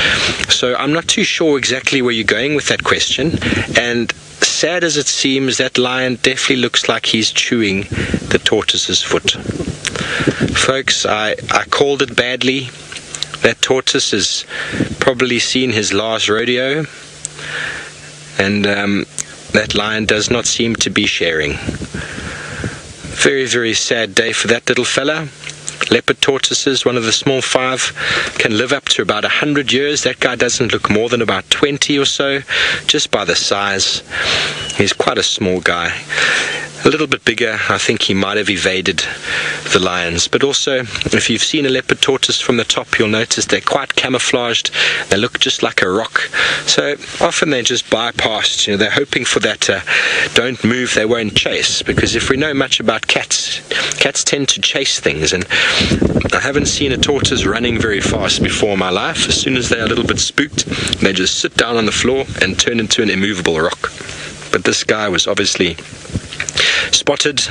So I'm not too sure exactly where you're going with that question. And sad as it seems, that lion definitely looks like he's chewing the tortoise's foot. Folks, I called it badly. That tortoise has probably seen his last rodeo, and that lion does not seem to be sharing. Very, very sad day for that little fella. Leopard tortoises, one of the small 5, can live up to about 100 years. That guy doesn't look more than about 20 or so, just by the size. He's quite a small guy. a little bit bigger. I think he might have evaded the lions. But also, if you've seen a leopard tortoise from the top, you'll notice they're quite camouflaged. They look just like a rock. So often they're just bypassed. They're hoping for that don't move, they won't chase. Because if we know much about cats, cats tend to chase things. And I haven't seen a tortoise running very fast before in my life. As soon as they're a little bit spooked, they just sit down on the floor and turn into an immovable rock. But this guy was obviously spotted,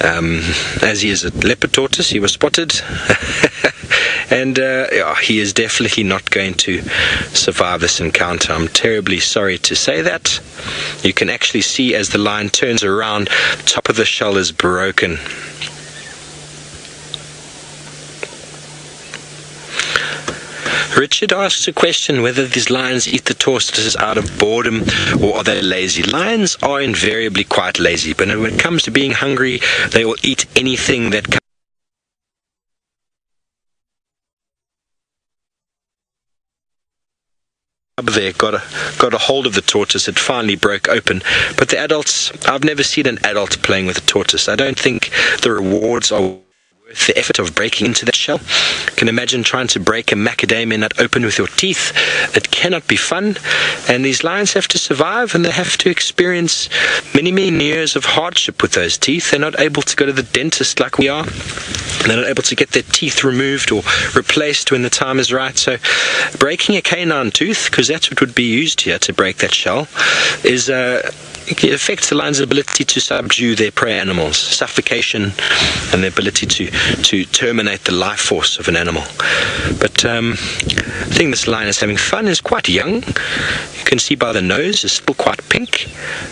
as he is a leopard tortoise. He was spotted. And he is definitely not going to survive this encounter. I'm terribly sorry to say that. You can actually see as the lion turns around, the top of the shell is broken. Richard asks a question whether these lions eat the tortoises out of boredom or are they lazy. Lions are invariably quite lazy, but when it comes to being hungry, they will eat anything that comes. There got a hold of the tortoise. It finally broke open. But the adults, I've never seen an adult playing with a tortoise. I don't think the rewards are worth the effort of breaking into that shell. You can imagine trying to break a macadamia nut open with your teeth. It cannot be fun. And these lions have to survive, and they have to experience many, many years of hardship with those teeth. They're not able to go to the dentist like we are. They're not able to get their teeth removed or replaced when the time is right. So breaking a canine tooth, because that's what would be used here to break that shell, is it affects the lion's ability to subdue their prey animals, suffocation, and the ability to terminate the life force of an animal. But I think this lion is having fun. It's quite young. You can see by the nose, it's still quite pink,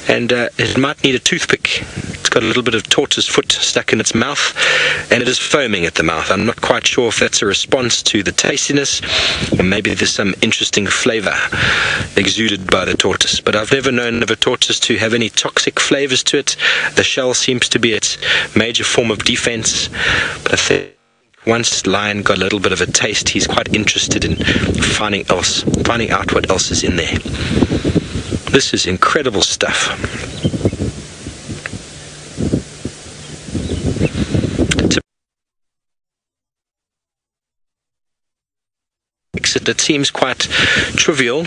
and it might need a toothpick. It's got a little bit of tortoise foot stuck in its mouth, and it is foaming at the mouth. I'm not quite sure if that's a response to the tastiness, or maybe there's some interesting flavor exuded by the tortoise. But I've never known of a tortoise to have any toxic flavors to it. The shell seems to be its major form of defense. But I think once lion got a little bit of a taste, he's quite interested in finding out what else is in there. This is incredible stuff. It seems quite trivial.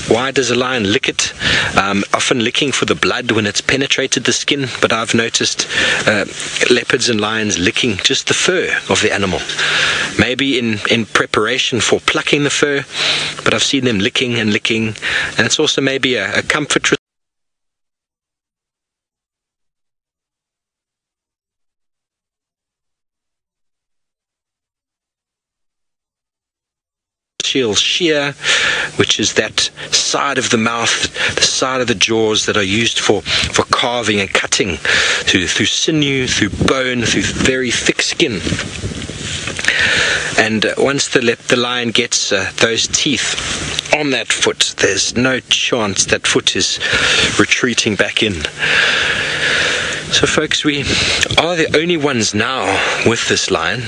Why does a lion lick it? Often licking for the blood when it's penetrated the skin, but I've noticed leopards and lions licking just the fur of the animal. Maybe in preparation for plucking the fur, but I've seen them licking, and it's also maybe a comfort. Shear, which is that side of the mouth, the side of the jaws that are used for carving and cutting through sinew, through bone, through very thick skin. And once the lion gets those teeth on that foot, there's no chance that foot is retreating back in. So folks, we are the only ones now with this lion.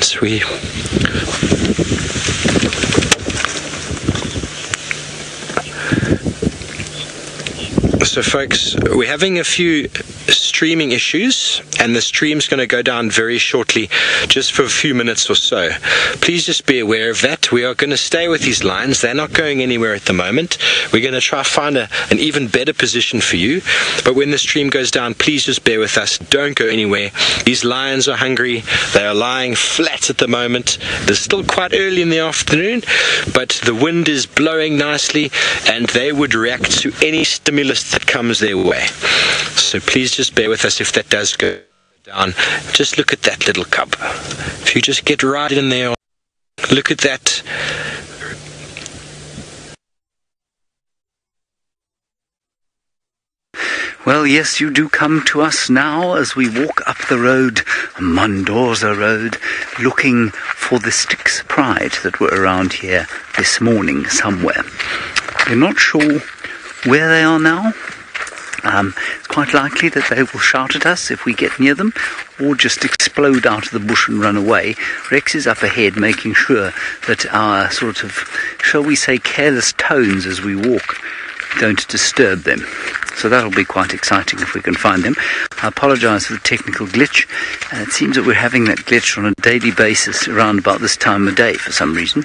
So folks, we're having a few streaming issues, and the stream's going to go down very shortly, just for a few minutes or so. Please just be aware of that. We are going to stay with these lions. They're not going anywhere at the moment. We're going to try to find an even better position for you. But when the stream goes down, please just bear with us. Don't go anywhere. These lions are hungry. They are lying flat at the moment. It's still quite early in the afternoon, but the wind is blowing nicely, and they would react to any stimulus that comes their way. So please just bear with us if that does go down. Just look at that little cub. If you just get right in there, look at that. Well, yes, you do come to us now as we walk up the road, Mondoza Road, looking for the Sticks Pride that were around here this morning somewhere. We're not sure where they are now. It's quite likely that they will shout at us if we get near them, or just explode out of the bush and run away. Rex is up ahead making sure that our sort of, shall we say, careless tones as we walk going to disturb them. So that'll be quite exciting if we can find them. I apologise for the technical glitch. It seems that we're having that glitch on a daily basis around about this time of day for some reason.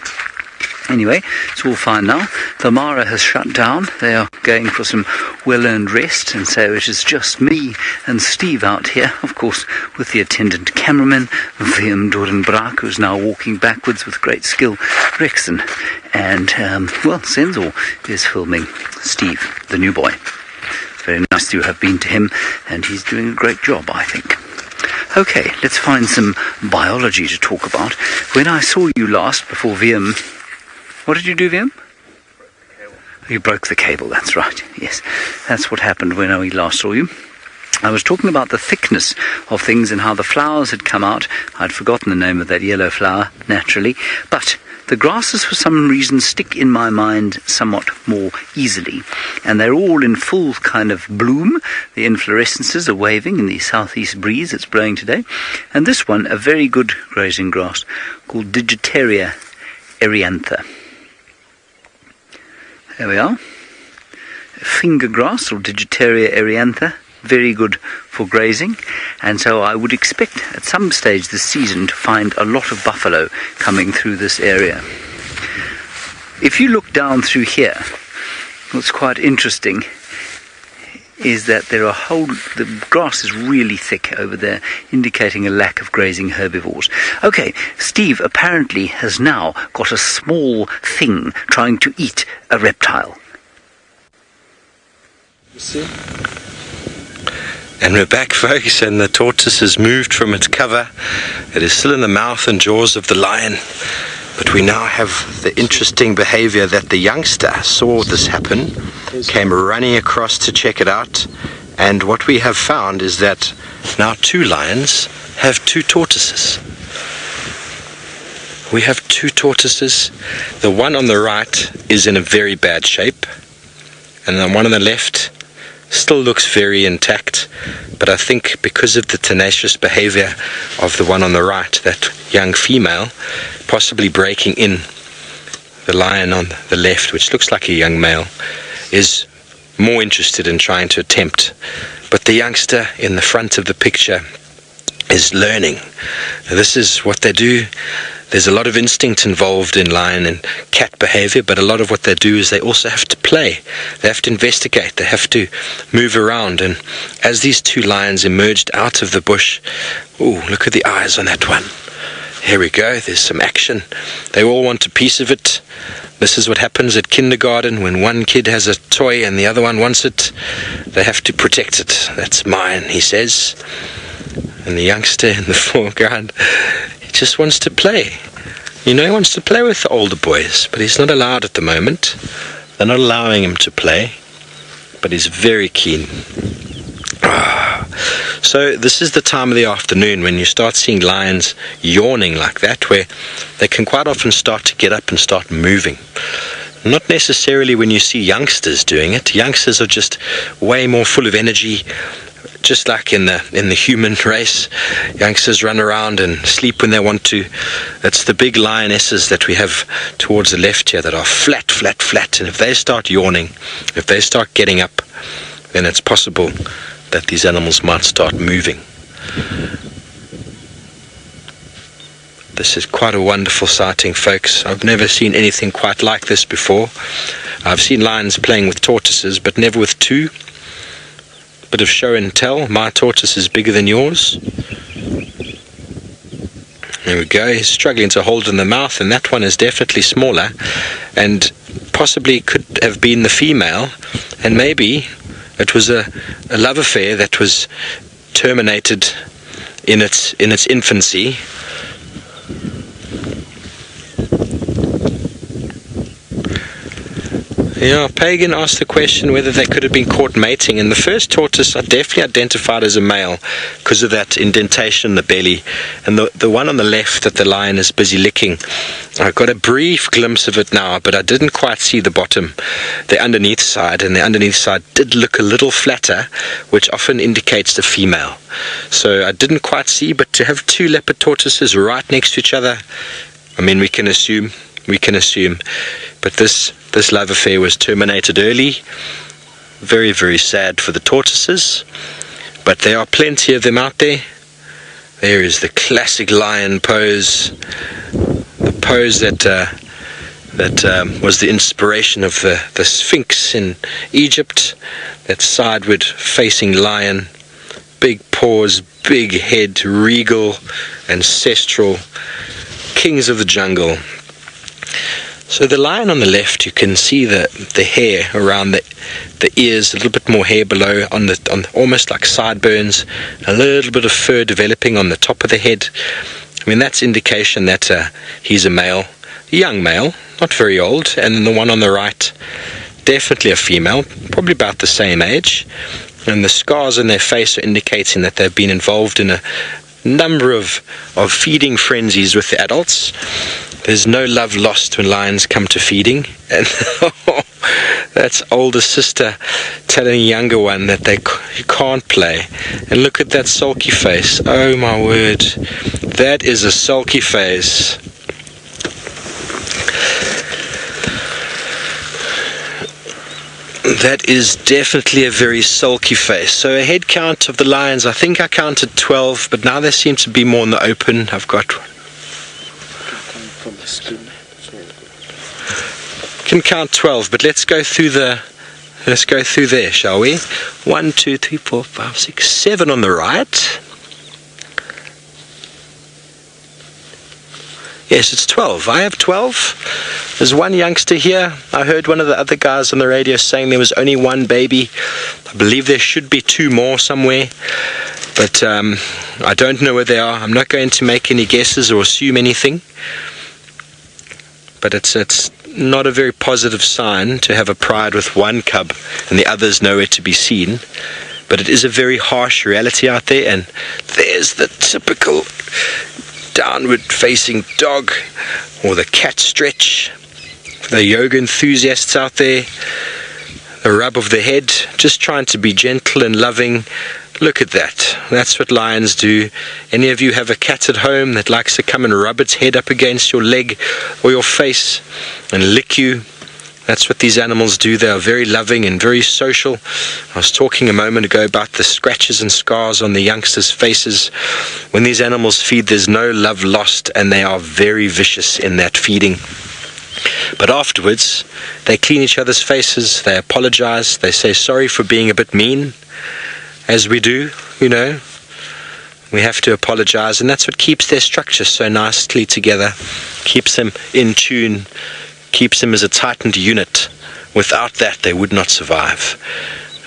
Anyway, it's all fine now. The Mara has shut down. They are going for some well-earned rest, and so it is just me and Steve out here, of course, with the attendant cameraman, Willem Dorenbraak, who's now walking backwards with great skill, Rexon, and, well, Senzo is filming Steve, the new boy. It's very nice to have been to him, and he's doing a great job, I think. Okay, let's find some biology to talk about. When I saw you last, before Willem... What did you do, Willem? You broke the cable, that's right. Yes, that's what happened when we last saw you. I was talking about the thickness of things and how the flowers had come out. I'd forgotten the name of that yellow flower, naturally. But the grasses, for some reason, stick in my mind somewhat more easily. And they're all in full kind of bloom. The inflorescences are waving in the southeast breeze that's blowing today. And this one, a very good grazing grass called Digitaria eriantha. There we are. Finger grass, or Digitaria eriantha, very good for grazing, and so I would expect at some stage this season to find a lot of buffalo coming through this area. If you look down through here, what's quite interesting is that the grass is really thick over there, indicating a lack of grazing herbivores. Okay, Steve apparently has now got a small thing trying to eat a reptile. You see? And we're back, folks, and the tortoise has moved from its cover. It is still in the mouth and jaws of the lion. But we now have the interesting behavior that the youngster saw this happen, came running across to check it out, and what we have found is that now 2 lions have 2 tortoises. We have 2 tortoises. The one on the right is in a very bad shape, and the one on the left still looks very intact, but I think because of the tenacious behavior of the one on the right, that young female, possibly breaking in the lion on the left, which looks like a young male, is more interested in trying to attempt. But the youngster in the front of the picture is learning. This is what they do. There's a lot of instinct involved in lion and cat behavior, but a lot of what they do is they also have to play. They have to investigate. They have to move around. And as these 2 lions emerged out of the bush, ooh, look at the eyes on that one. Here we go. There's some action. They all want a piece of it. This is what happens at kindergarten when one kid has a toy and the other one wants it. They have to protect it. That's mine, he says. And the youngster in the foreground, he just wants to play. You know, he wants to play with the older boys, but he's not allowed at the moment. They're not allowing him to play, but he's very keen. So this is the time of the afternoon when you start seeing lions yawning like that, where they can quite often start to get up and start moving. Not necessarily when you see youngsters doing it. Youngsters are just way more full of energy. Just like in the human race, youngsters run around and sleep when they want to. It's the big lionesses that we have towards the left here that are flat, flat, flat. And if they start yawning, if they start getting up, then it's possible that these animals might start moving. This is quite a wonderful sighting, folks. I've never seen anything quite like this before. I've seen lions playing with tortoises, but never with 2. Bit of show and tell. My tortoise is bigger than yours. There we go. He's struggling to hold in the mouth, and that one is definitely smaller, and possibly could have been the female, and maybe it was a love affair that was terminated in its infancy. Yeah, Pagan asked the question whether they could have been caught mating, and the first tortoise I definitely identified as a male because of that indentation in the belly, and the one on the left that the lion is busy licking, I got a brief glimpse of it now, but I didn't quite see the bottom, the underneath side, and the underneath side did look a little flatter, which often indicates the female. So I didn't quite see, but to have 2 leopard tortoises right next to each other, I mean, we can assume we can assume. But this love affair was terminated early. Very, very sad for the tortoises. But there are plenty of them out there. There is the classic lion pose. The pose that was the inspiration of the Sphinx in Egypt. That sideward facing lion. Big paws, big head, regal, ancestral, kings of the jungle. So the lion on the left, you can see the hair around the ears, a little bit more hair below, on almost like sideburns, a little bit of fur developing on the top of the head. I mean, that's indication that he's a male, a young male, not very old. And then the one on the right, definitely a female, probably about the same age. And the scars on their face are indicating that they've been involved in a number of feeding frenzies with the adults. There's no love lost when lions come to feeding. And that's older sister telling younger one that you can't play. And look at that sulky face. Oh my word. That is a sulky face. That is definitely a very sulky face. So a head count of the lions, I think I counted 12, but now they seem to be more in the open. I've got... Can count 12, but let's go through there, shall we? 1, 2, 3, 4, 5, 6, 7 on the right. Yes, it's 12. I have 12. There's one youngster here. I heard one of the other guys on the radio saying there was only one baby. I believe there should be 2 more somewhere. But I don't know where they are. I'm not going to make any guesses or assume anything. But it's not a very positive sign to have a pride with one cub and the others nowhere to be seen. But it is a very harsh reality out there. And there's the typical downward facing dog, or the cat stretch for the yoga enthusiasts out there. The rub of the head, just trying to be gentle and loving. Look at that. That's what lions do. Any of you have a cat at home that likes to come and rub its head up against your leg or your face and lick you? That's what these animals do. They are very loving and very social. I was talking a moment ago about the scratches and scars on the youngsters' faces. When these animals feed, there's no love lost, and they are very vicious in that feeding. But afterwards, they clean each other's faces, they apologize, they say sorry for being a bit mean, as we do, you know. We have to apologize, and that's what keeps their structure so nicely together, keeps them in tune, keeps them as a tightened unit. Without that, they would not survive.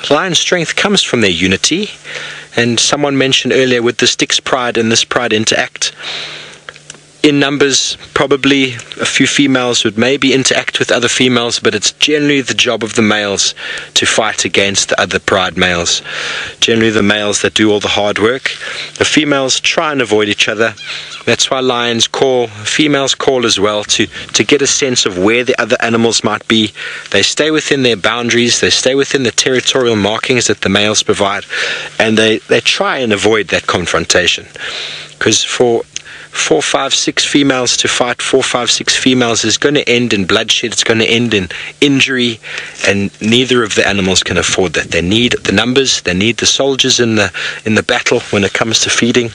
Lion strength comes from their unity, and someone mentioned earlier, with the Styx pride and this pride interact. In numbers, probably a few females would maybe interact with other females, but it's generally the job of the males to fight against the other pride males. Generally the males that do all the hard work. The females try and avoid each other. That's why lions call, females call as well, to get a sense of where the other animals might be. They stay within their boundaries, they stay within the territorial markings that the males provide, and they try and avoid that confrontation. Because for 4, 5, 6 females to fight 4, 5, 6 females is going to end in bloodshed, it's going to end in injury, and neither of the animals can afford that. They need the numbers, they need the soldiers in the battle when it comes to feeding.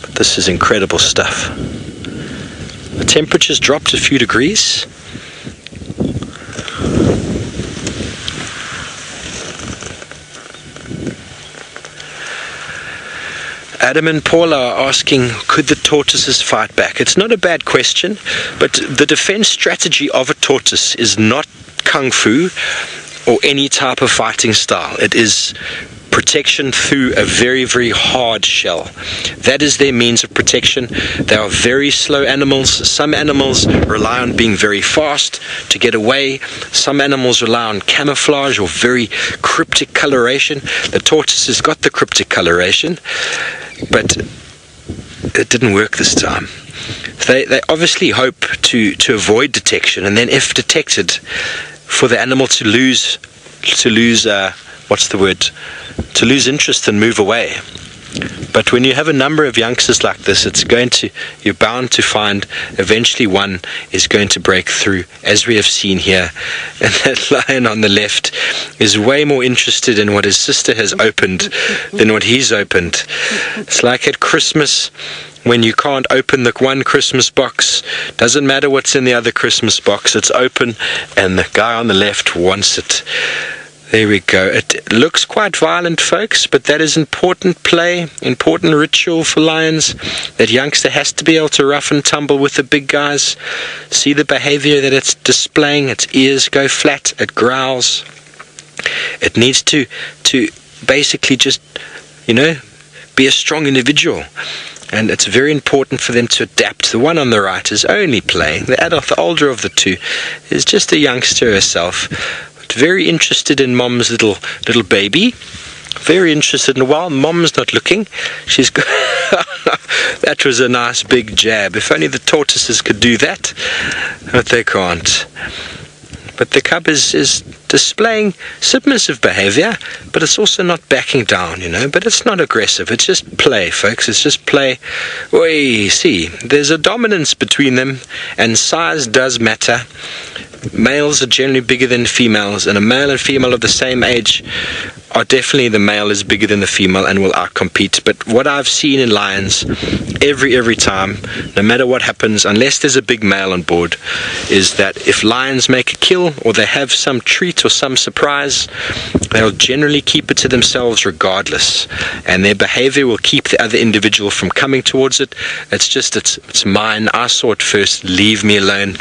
But this is incredible stuff. The temperature's dropped a few degrees. Adam and Paula are asking, could the tortoises fight back? It's not a bad question, but the defense strategy of a tortoise is not kung fu or any type of fighting style. It is protection through a very, very hard shell. That is their means of protection. They are very slow animals. Some animals rely on being very fast to get away. Some animals rely on camouflage or very cryptic coloration. The tortoise has got the cryptic coloration, but it didn't work this time. They obviously hope to avoid detection, and then if detected, for the animal to lose interest and move away. But when you have a number of youngsters like this, you're bound to find eventually one is going to break through, as we have seen here. And that lion on the left is way more interested in what his sister has opened than what he's opened. It's like at Christmas, when you can't open the one Christmas box, doesn't matter what's in the other Christmas box, it's open, and the guy on the left wants it. There we go. It looks quite violent, folks, but that is important play, important ritual for lions. That youngster has to be able to rough and tumble with the big guys. See the behavior that it's displaying. Its ears go flat. It growls. It needs to basically just, be a strong individual. And it's very important for them to adapt. The one on the right is only play. The adult, the older of the two, is just a youngster herself. Very interested in mom's little baby. Very interested in, while mom's not looking, she's got that was a nice big jab. If only the tortoises could do that, but they can't. But the cub is displaying submissive behavior, but it's also not backing down, but it's not aggressive. It's just play, folks. It's just play. We see there's a dominance between them, and size does matter. Males are generally bigger than females, and a male and female of the same age are definitely, the male is bigger than the female and will outcompete. But what I've seen in lions every time, no matter what happens, unless there's a big male on board, is that if lions make a kill or they have some treat or some surprise, they'll generally keep it to themselves regardless, and their behavior will keep the other individual from coming towards it. It's mine. I saw it first. Leave me alone.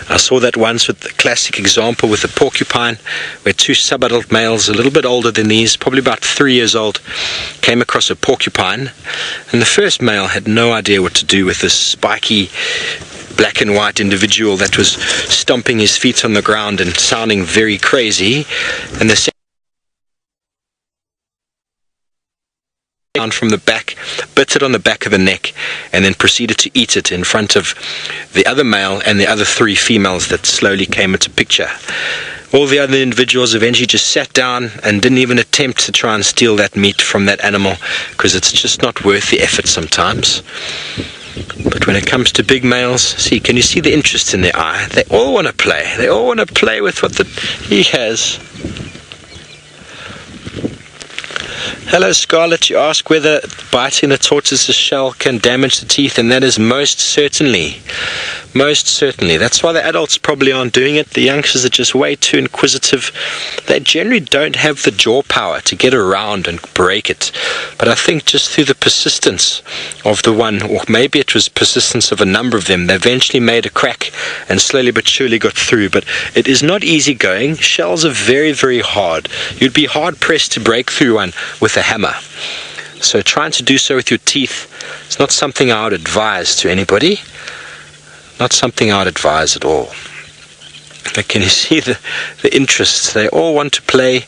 I saw that once with the classic example with the porcupine, where two subadult males, a little bit older than these, probably about 3 years old, came across a porcupine, and the first male had no idea what to do with this spiky black and white individual that was stomping his feet on the ground and sounding very crazy, and the down from the back, bit it on the back of the neck, and then proceeded to eat it in front of the other male and the other 3 females that slowly came into picture. All the other individuals eventually just sat down and didn't even attempt to try and steal that meat from that animal, because it's just not worth the effort sometimes. But when it comes to big males, can you see the interest in their eye? They all want to play. They all want to play with what he has. Hello Scarlett, you ask whether biting the tortoise's shell can damage the teeth, and that is most certainly. Most certainly. That's why the adults probably aren't doing it. The youngsters are just way too inquisitive. They generally don't have the jaw power to get around and break it. But I think just through the persistence of the one, or maybe it was persistence of a number of them, they eventually made a crack and slowly but surely got through. But it is not easy going. Shells are very, very hard. You'd be hard pressed to break through one with a hammer. So trying to do so with your teeth is not something I would advise to anybody. Not something I would advise at all. But can you see the interest? They all want to play,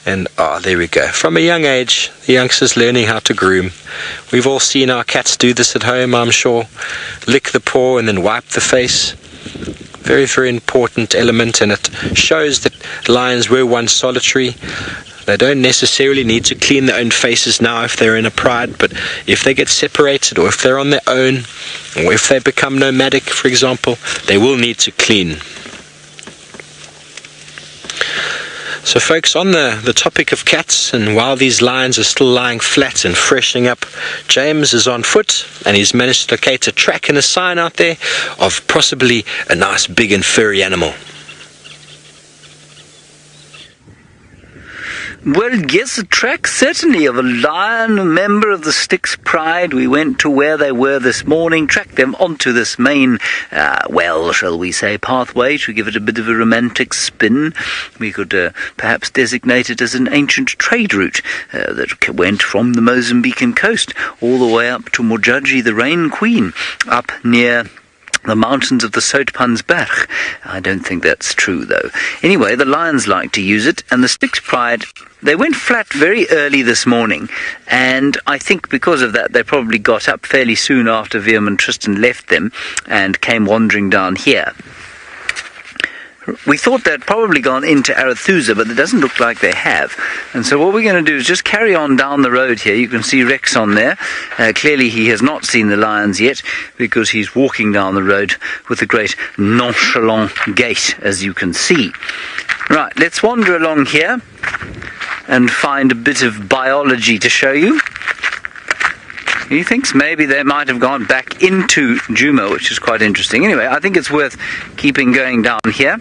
and there we go. From a young age, the youngsters learning how to groom. We've all seen our cats do this at home, I'm sure. Lick the paw and then wipe the face. Very, very important element, and it shows that lions were once solitary. They don't necessarily need to clean their own faces now if they're in a pride, but if they get separated, or if they're on their own, or if they become nomadic, for example, they will need to clean. So folks, on the topic of cats, and while these lions are still lying flat and freshening up, James is on foot, and he's managed to locate a track and a sign out there of possibly a nice big and furry animal. Well, yes, a track certainly of a lion, a member of the Styx Pride. We went to where they were this morning, tracked them onto this main, shall we say, pathway to give it a bit of a romantic spin. We could perhaps designate it as an ancient trade route that went from the Mozambican coast all the way up to Mojaji, the Rain Queen, up near the mountains of the Soutpansberg. I don't think that's true, though. Anyway, the lions like to use it, and the Styx Pride, they went flat very early this morning, and I think because of that, they probably got up fairly soon after Veerman Tristan left them and came wandering down here. We thought they'd probably gone into Arathusa, but it doesn't look like they have. And so what we're going to do is just carry on down the road here. You can see Rex on there. Clearly he has not seen the lions yet, because he's walking down the road with a great nonchalant gait, as you can see. Right, let's wander along here and find a bit of biology to show you. He thinks maybe they might have gone back into Djuma, which is quite interesting. Anyway, I think it's worth keeping going down here.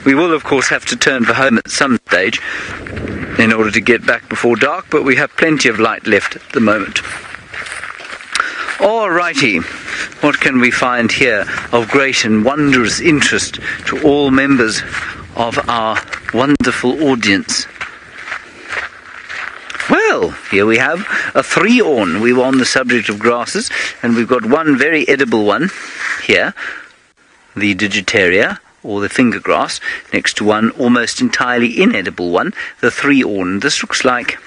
We will, of course, have to turn for home at some stage in order to get back before dark, but we have plenty of light left at the moment. Alrighty, what can we find here of great and wondrous interest to all members of our wonderful audience? Well, here we have a 3-orn. We were on the subject of grasses, and we've got one very edible one here, the Digitaria, or the finger grass, next to one almost entirely inedible one, the 3-orn. This looks like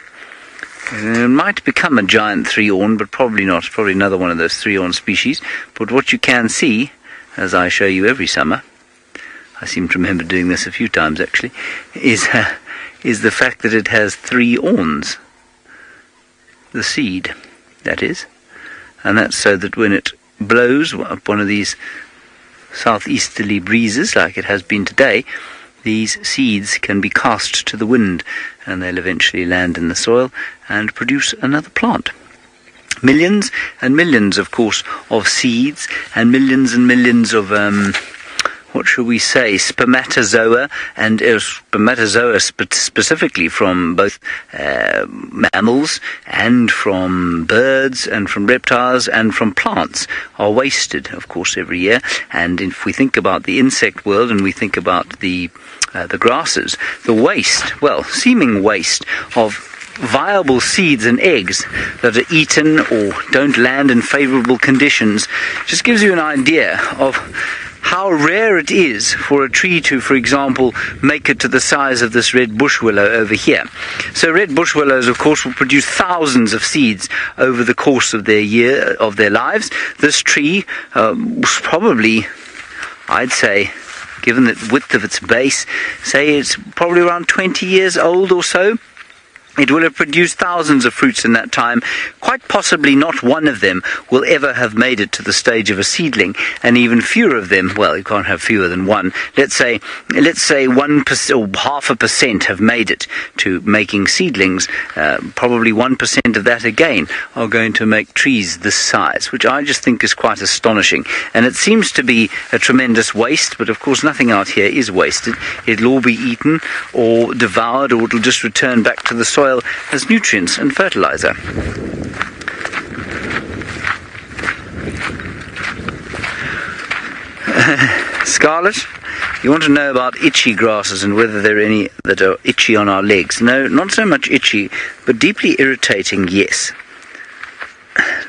it might become a giant 3-orn, but probably not. It's probably another one of those 3-orn species. But what you can see, as I show you every summer, I seem to remember doing this a few times actually, is the fact that it has 3 orns. The seed, that is. And that's so that when it blows one of these southeasterly breezes, like it has been today, these seeds can be cast to the wind, and they'll eventually land in the soil and produce another plant. Millions and millions, of course, of seeds, and millions of what shall we say, spermatozoa, and spermatozoa specifically from both mammals and from birds and from reptiles and from plants are wasted, of course, every year. And if we think about the insect world and we think about the grasses, the waste, well, seeming waste of viable seeds and eggs that are eaten or don't land in favorable conditions just gives you an idea of how rare it is for a tree to, for example, make it to the size of this red bush willow over here. So red bush willows, of course, will produce thousands of seeds over the course of their lives. This tree was probably, I'd say, given the width of its base, say it's probably around 20 years old or so. It will have produced thousands of fruits in that time. Quite possibly not one of them will ever have made it to the stage of a seedling, and even fewer of them, well, you can't have fewer than one. Let's say 1% or 0.5% have made it to making seedlings. Probably 1% of that again are going to make trees this size, which I just think is quite astonishing. And it seems to be a tremendous waste, but of course nothing out here is wasted. It'll all be eaten or devoured, or it'll just return back to the soil as nutrients and fertilizer. Scarlet, you want to know about itchy grasses and whether there are any that are itchy on our legs? No, not so much itchy, but deeply irritating, yes.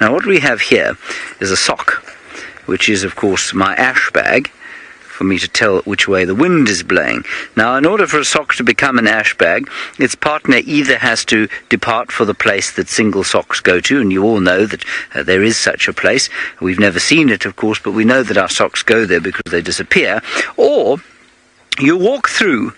Now what we have here is a sock, which is of course my ash bag, for me to tell which way the wind is blowing. Now, in order for a sock to become an ash bag, its partner either has to depart for the place that single socks go to, and you all know that there is such a place. We've never seen it, of course, but we know that our socks go there because they disappear. Or you walk through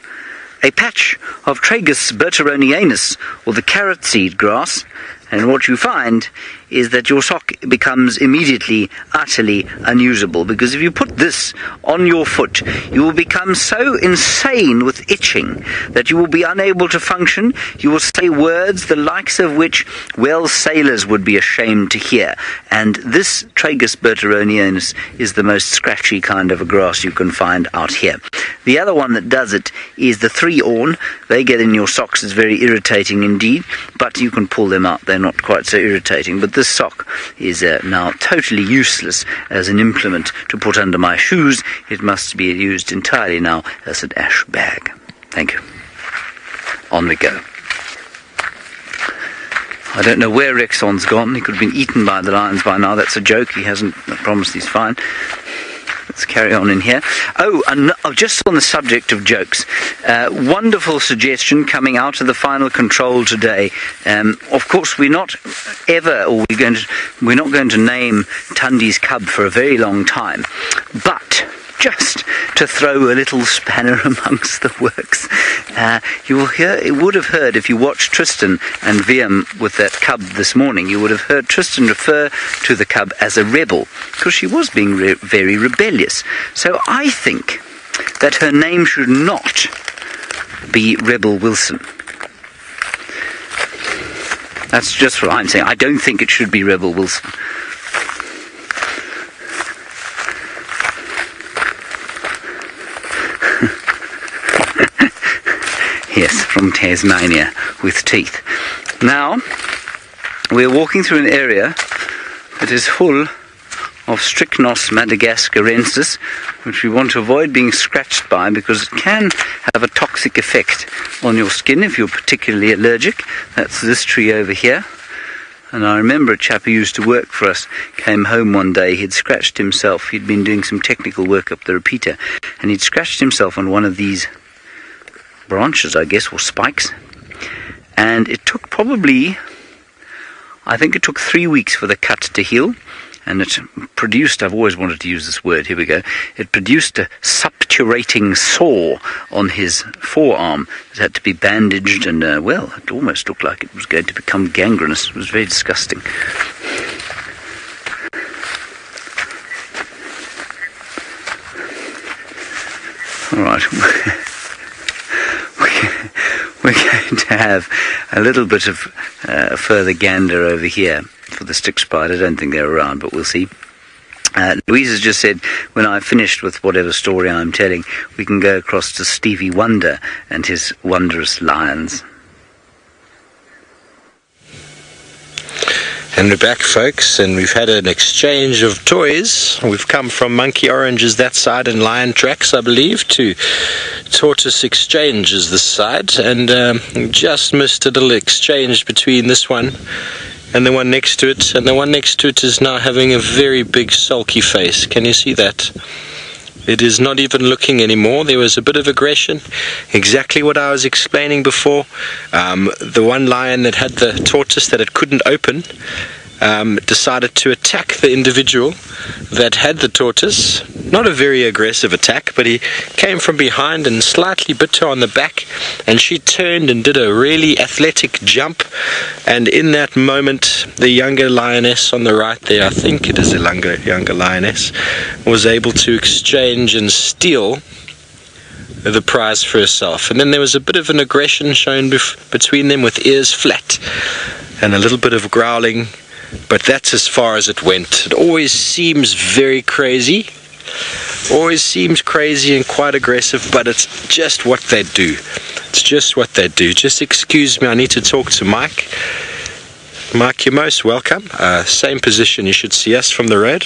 a patch of Tragus berteronianus, or the carrot seed grass, and what you find is that your sock becomes immediately utterly unusable, because if you put this on your foot, you will become so insane with itching that you will be unable to function. You will say words the likes of which, well, sailors would be ashamed to hear. And this Tragus berteronianus is the most scratchy kind of a grass you can find out here. The other one that does it is the 3-orn. They get in your socks. It's very irritating indeed, but you can pull them out. They're not quite so irritating. But this sock is now totally useless as an implement to put under my shoes. It must be used entirely now as an ash bag. Thank you. On we go. I don't know where Rexon's gone. He could have been eaten by the lions by now. That's a joke. He hasn't. I promise he's fine. Let's carry on in here. Oh, and just on the subject of jokes, wonderful suggestion coming out of the final control today. Of course, we're not going to name Tundi's cub for a very long time, but just to throw a little spanner amongst the works. You would have heard, if you watched Tristan and Viam with that cub this morning, you would have heard Tristan refer to the cub as a rebel, because she was being very rebellious. So I think that her name should not be Rebel Wilson. That's just what I'm saying. I don't think it should be Rebel Wilson. Yes, from Tasmania, with teeth. Now, we're walking through an area that is full of Strychnos madagascarensis, which we want to avoid being scratched by because it can have a toxic effect on your skin if you're particularly allergic. That's this tree over here. And I remember a chap who used to work for us came home one day. He'd scratched himself. He'd been doing some technical work up the repeater, and he'd scratched himself on one of these branches, I guess, or spikes. And it took probably, I think it took 3 weeks for the cut to heal. And it produced, I've always wanted to use this word, here we go, it produced a suppurating sore on his forearm. It had to be bandaged and, well, it almost looked like it was going to become gangrenous. It was very disgusting. All right. We're going to have a little bit of further gander over here for the stick spider. I don't think they're around, but we'll see. Louise has just said, when I've finished with whatever story I'm telling, we can go across to Stevie Wonder and his wondrous lions. And we're back, folks, and we've had an exchange of toys. We've come from Monkey Oranges that side and Lion Tracks, I believe, to Tortoise Exchanges this side, and just missed a little exchange between this one and the one next to it, and the one next to it is now having a very big sulky face. Can you see that? It is not even looking anymore. There was a bit of aggression, exactly what I was explaining before. The one lion that had the tortoise that it couldn't open decided to attack the individual that had the tortoise. Not a very aggressive attack, but he came from behind and slightly bit her on the back, and she turned and did a really athletic jump, and in that moment the younger lioness on the right there, I think it is a younger lioness, was able to exchange and steal the prize for herself. And then there was a bit of an aggression shown between them, with ears flat and a little bit of growling, but that's as far as it went. It always seems very crazy, always seems crazy and quite aggressive, but it's just what they do. It's just what they do. Just excuse me, I need to talk to Mike. Mike, you're most welcome. Same position, you should see us from the road.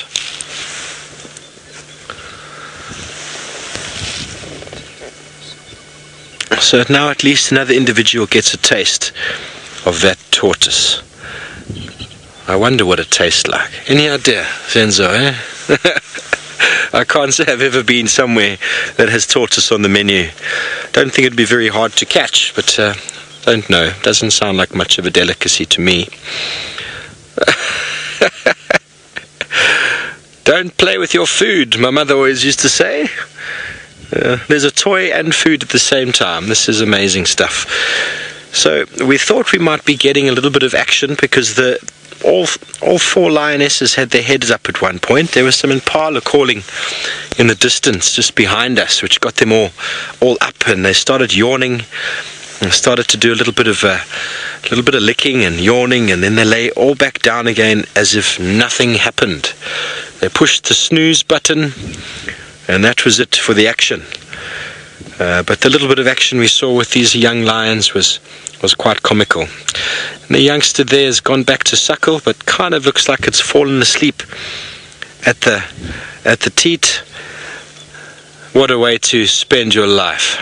So now at least another individual gets a taste of that tortoise. I wonder what it tastes like. Any idea, Zenzo, eh? I can't say I've ever been somewhere that has tortoise on the menu. Don't think it'd be very hard to catch, but don't know. Doesn't sound like much of a delicacy to me. Don't play with your food, my mother always used to say. There's a toy and food at the same time. This is amazing stuff. So we thought we might be getting a little bit of action, because all four lionesses had their heads up at one point. There was some impala calling in the distance just behind us, which got them all up, and they started yawning and started to do a little bit of licking and yawning, and then they lay all back down again as if nothing happened. They pushed the snooze button, and that was it for the action. But the little bit of action we saw with these young lions was quite comical. And the youngster there has gone back to suckle, but kind of looks like it's fallen asleep at the teat. What a way to spend your life.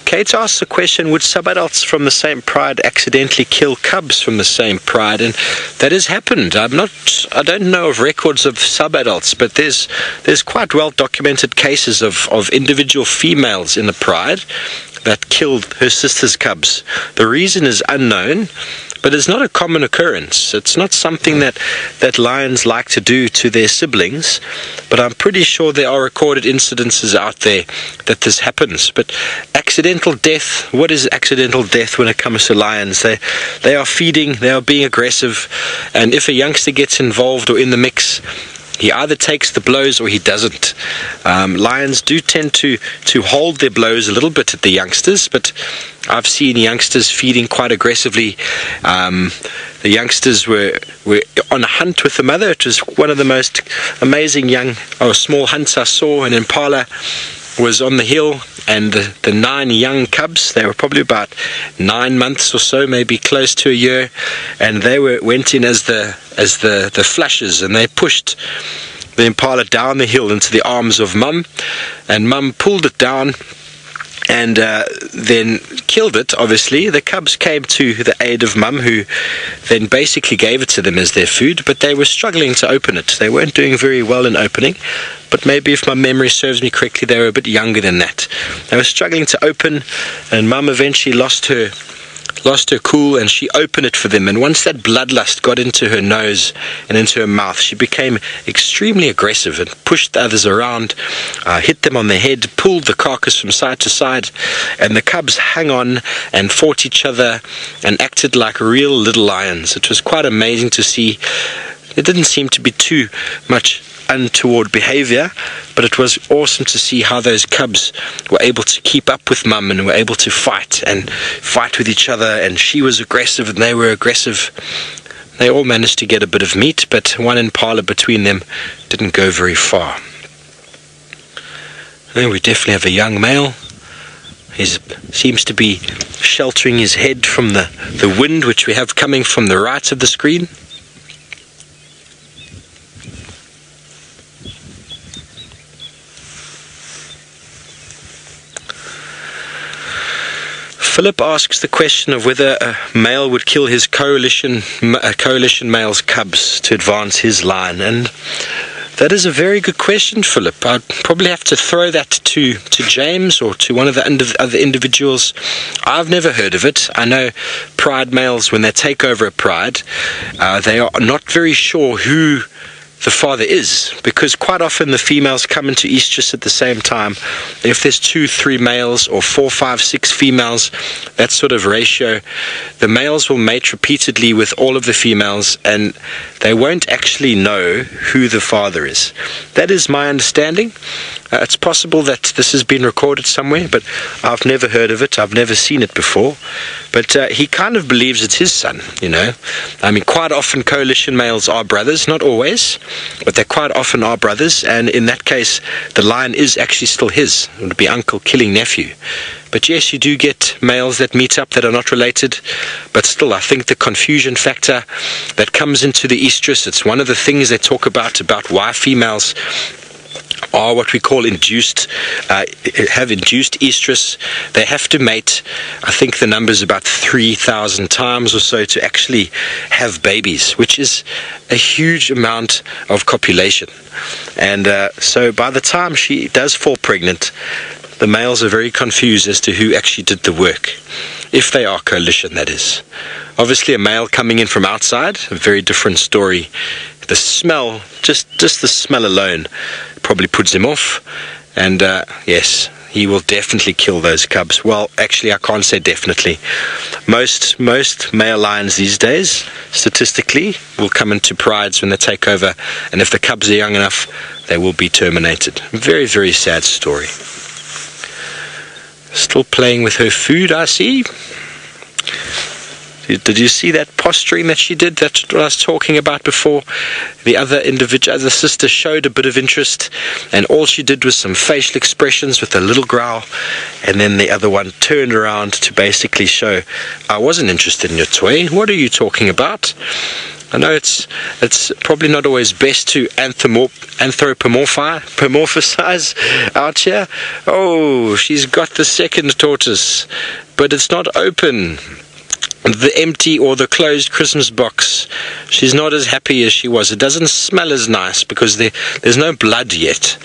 Kate asks the question, would subadults from the same pride accidentally kill cubs from the same pride? And that has happened. I don't know of records of subadults, but there's quite well documented cases of individual females in the pride that killed her sister's cubs. The reason is unknown, but it's not a common occurrence. It's not something that lions like to do to their siblings, but I'm pretty sure there are recorded incidences out there that this happens. But accidental death, what is accidental death when it comes to lions? They are feeding, they are being aggressive, and if a youngster gets involved or in the mix, he either takes the blows or he doesn't. Lions do tend to hold their blows a little bit at the youngsters, but I've seen youngsters feeding quite aggressively. The youngsters were on a hunt with the mother. It was one of the most amazing small hunts I saw. An impala was on the hill, and the 9 young cubs, they were probably about 9 months or so, maybe close to a year, and they went in as the flushes, and they pushed the impala down the hill into the arms of Mum, and Mum pulled it down and then killed it. Obviously the cubs came to the aid of Mum, who then basically gave it to them as their food, but they were struggling to open it. They weren't doing very well in opening, but maybe if my memory serves me correctly, they were a bit younger than that. They were struggling to open, and Mum eventually lost her cool, and she opened it for them. And once that bloodlust got into her nose and into her mouth, she became extremely aggressive and pushed the others around, hit them on the head, pulled the carcass from side to side, and the cubs hung on and fought each other and acted like real little lions. It was quite amazing to see. It didn't seem to be too much untoward behavior, but it was awesome to see how those cubs were able to keep up with Mum and were able to fight with each other, and she was aggressive and they were aggressive. They all managed to get a bit of meat, but one impala between them didn't go very far. And we definitely have a young male. He seems to be sheltering his head from the wind which we have coming from the right of the screen. Philip asks the question of whether a male would kill his coalition male's cubs to advance his line, and that is a very good question, Philip. I'd probably have to throw that to James or to one of the other individuals. I've never heard of it. I know pride males, when they take over a pride, they are not very sure who the father is, because quite often the females come into estrus at the same time. If there's 2, 3 males or 4, 5, 6 females, that sort of ratio, the males will mate repeatedly with all of the females, and they won't actually know who the father is. That is my understanding. It's possible that this has been recorded somewhere, but I've never heard of it. I've never seen it before. But he kind of believes it's his son, you know. I mean, quite often coalition males are brothers, not always, but they quite often are brothers, and in that case, the lion is actually still his. It would be uncle killing nephew. But yes, you do get males that meet up that are not related, but still, I think the confusion factor that comes into the estrus, it's one of the things they talk about why females are what we call induced estrus. They have to mate, I think the number is about 3,000 times or so to actually have babies, which is a huge amount of copulation. And so by the time she does fall pregnant, the males are very confused as to who actually did the work, if they are coalition, that is. Obviously a male coming in from outside, a very different story. The smell, just the smell alone, probably puts him off, and yes, he will definitely kill those cubs. Well, actually, I can't say definitely. Most male lions these days, statistically, will come into prides when they take over, and if the cubs are young enough, they will be terminated. Very, very sad story. Still playing with her food, I see. Did you see that posturing that she did? That's what I was talking about before. The other sister showed a bit of interest, and all she did was some facial expressions with a little growl, and then the other one turned around to basically show, I wasn't interested in your toy. What are you talking about? I know it's probably not always best to anthropomorphize out here. Oh, she's got the second tortoise, but it's not open. the empty or the closed Christmas box, she's not as happy as she was. It doesn't smell as nice because there's no blood yet.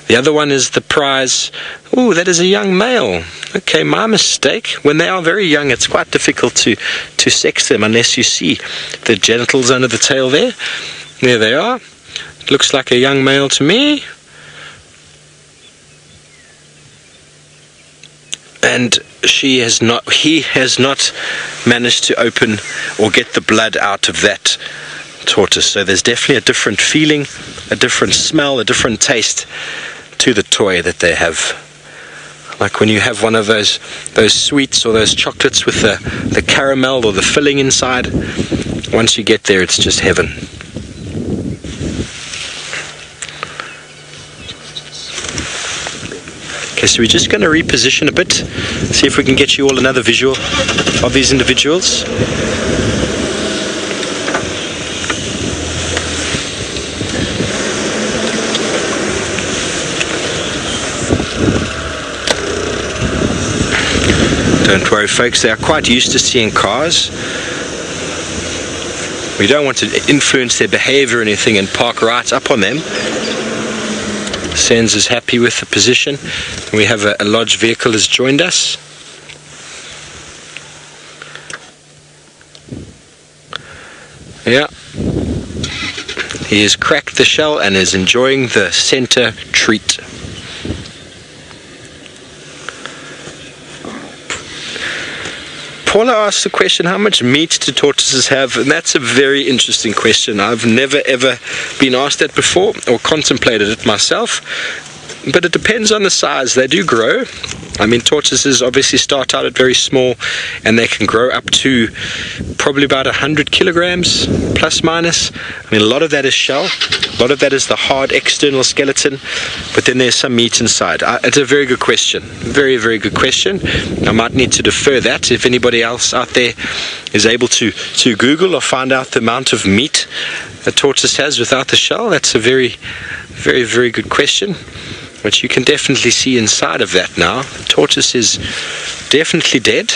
The other one is the prize. Oh, that is a young male. Okay, my mistake. When they are very young, it's quite difficult to sex them unless you see the genitals under the tail there. There they are. It looks like a young male to me. And he has not managed to open or get the blood out of that tortoise. So there's definitely a different feeling, a different smell, a different taste to the toy that they have. Like when you have one of those sweets or those chocolates with the caramel or the filling inside, once you get there, it's just heaven. Okay, so we're just going to reposition a bit, see if we can get you all another visual of these individuals. Don't worry folks, they are quite used to seeing cars. We don't want to influence their behavior or anything and park right up on them. Sens is happy with the position. We have a large vehicle has joined us. Yeah. He has cracked the shell and is enjoying the center treat. Paula asked the question, how much meat do tortoises have? And that's a very interesting question. I've never ever been asked that before or contemplated it myself. But it depends on the size. They do grow. I mean, tortoises obviously start out at very small and they can grow up to probably about 100 kilograms, plus minus. I mean, a lot of that is shell. A lot of that is the hard external skeleton, but then there's some meat inside. It's a very good question. Very, very good question. I might need to defer that. If anybody else out there is able to Google or find out the amount of meat a tortoise has without the shell, that's a very, very, very good question. But you can definitely see inside of that now. The tortoise is definitely dead.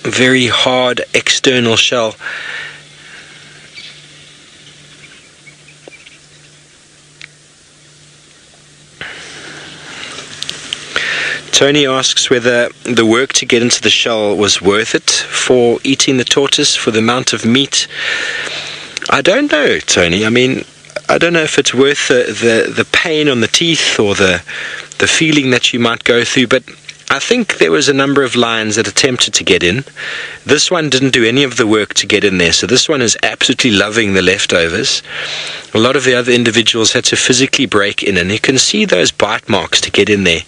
Very hard external shell. Tony asks whether the work to get into the shell was worth it for eating the tortoise, for the amount of meat. I don't know, Tony. I mean, I don't know if it's worth the pain on the teeth or the feeling that you might go through, but I think there was a number of lions that attempted to get in. This one didn't do any of the work to get in there, so this one is absolutely loving the leftovers. A lot of the other individuals had to physically break in, and you can see those bite marks to get in there.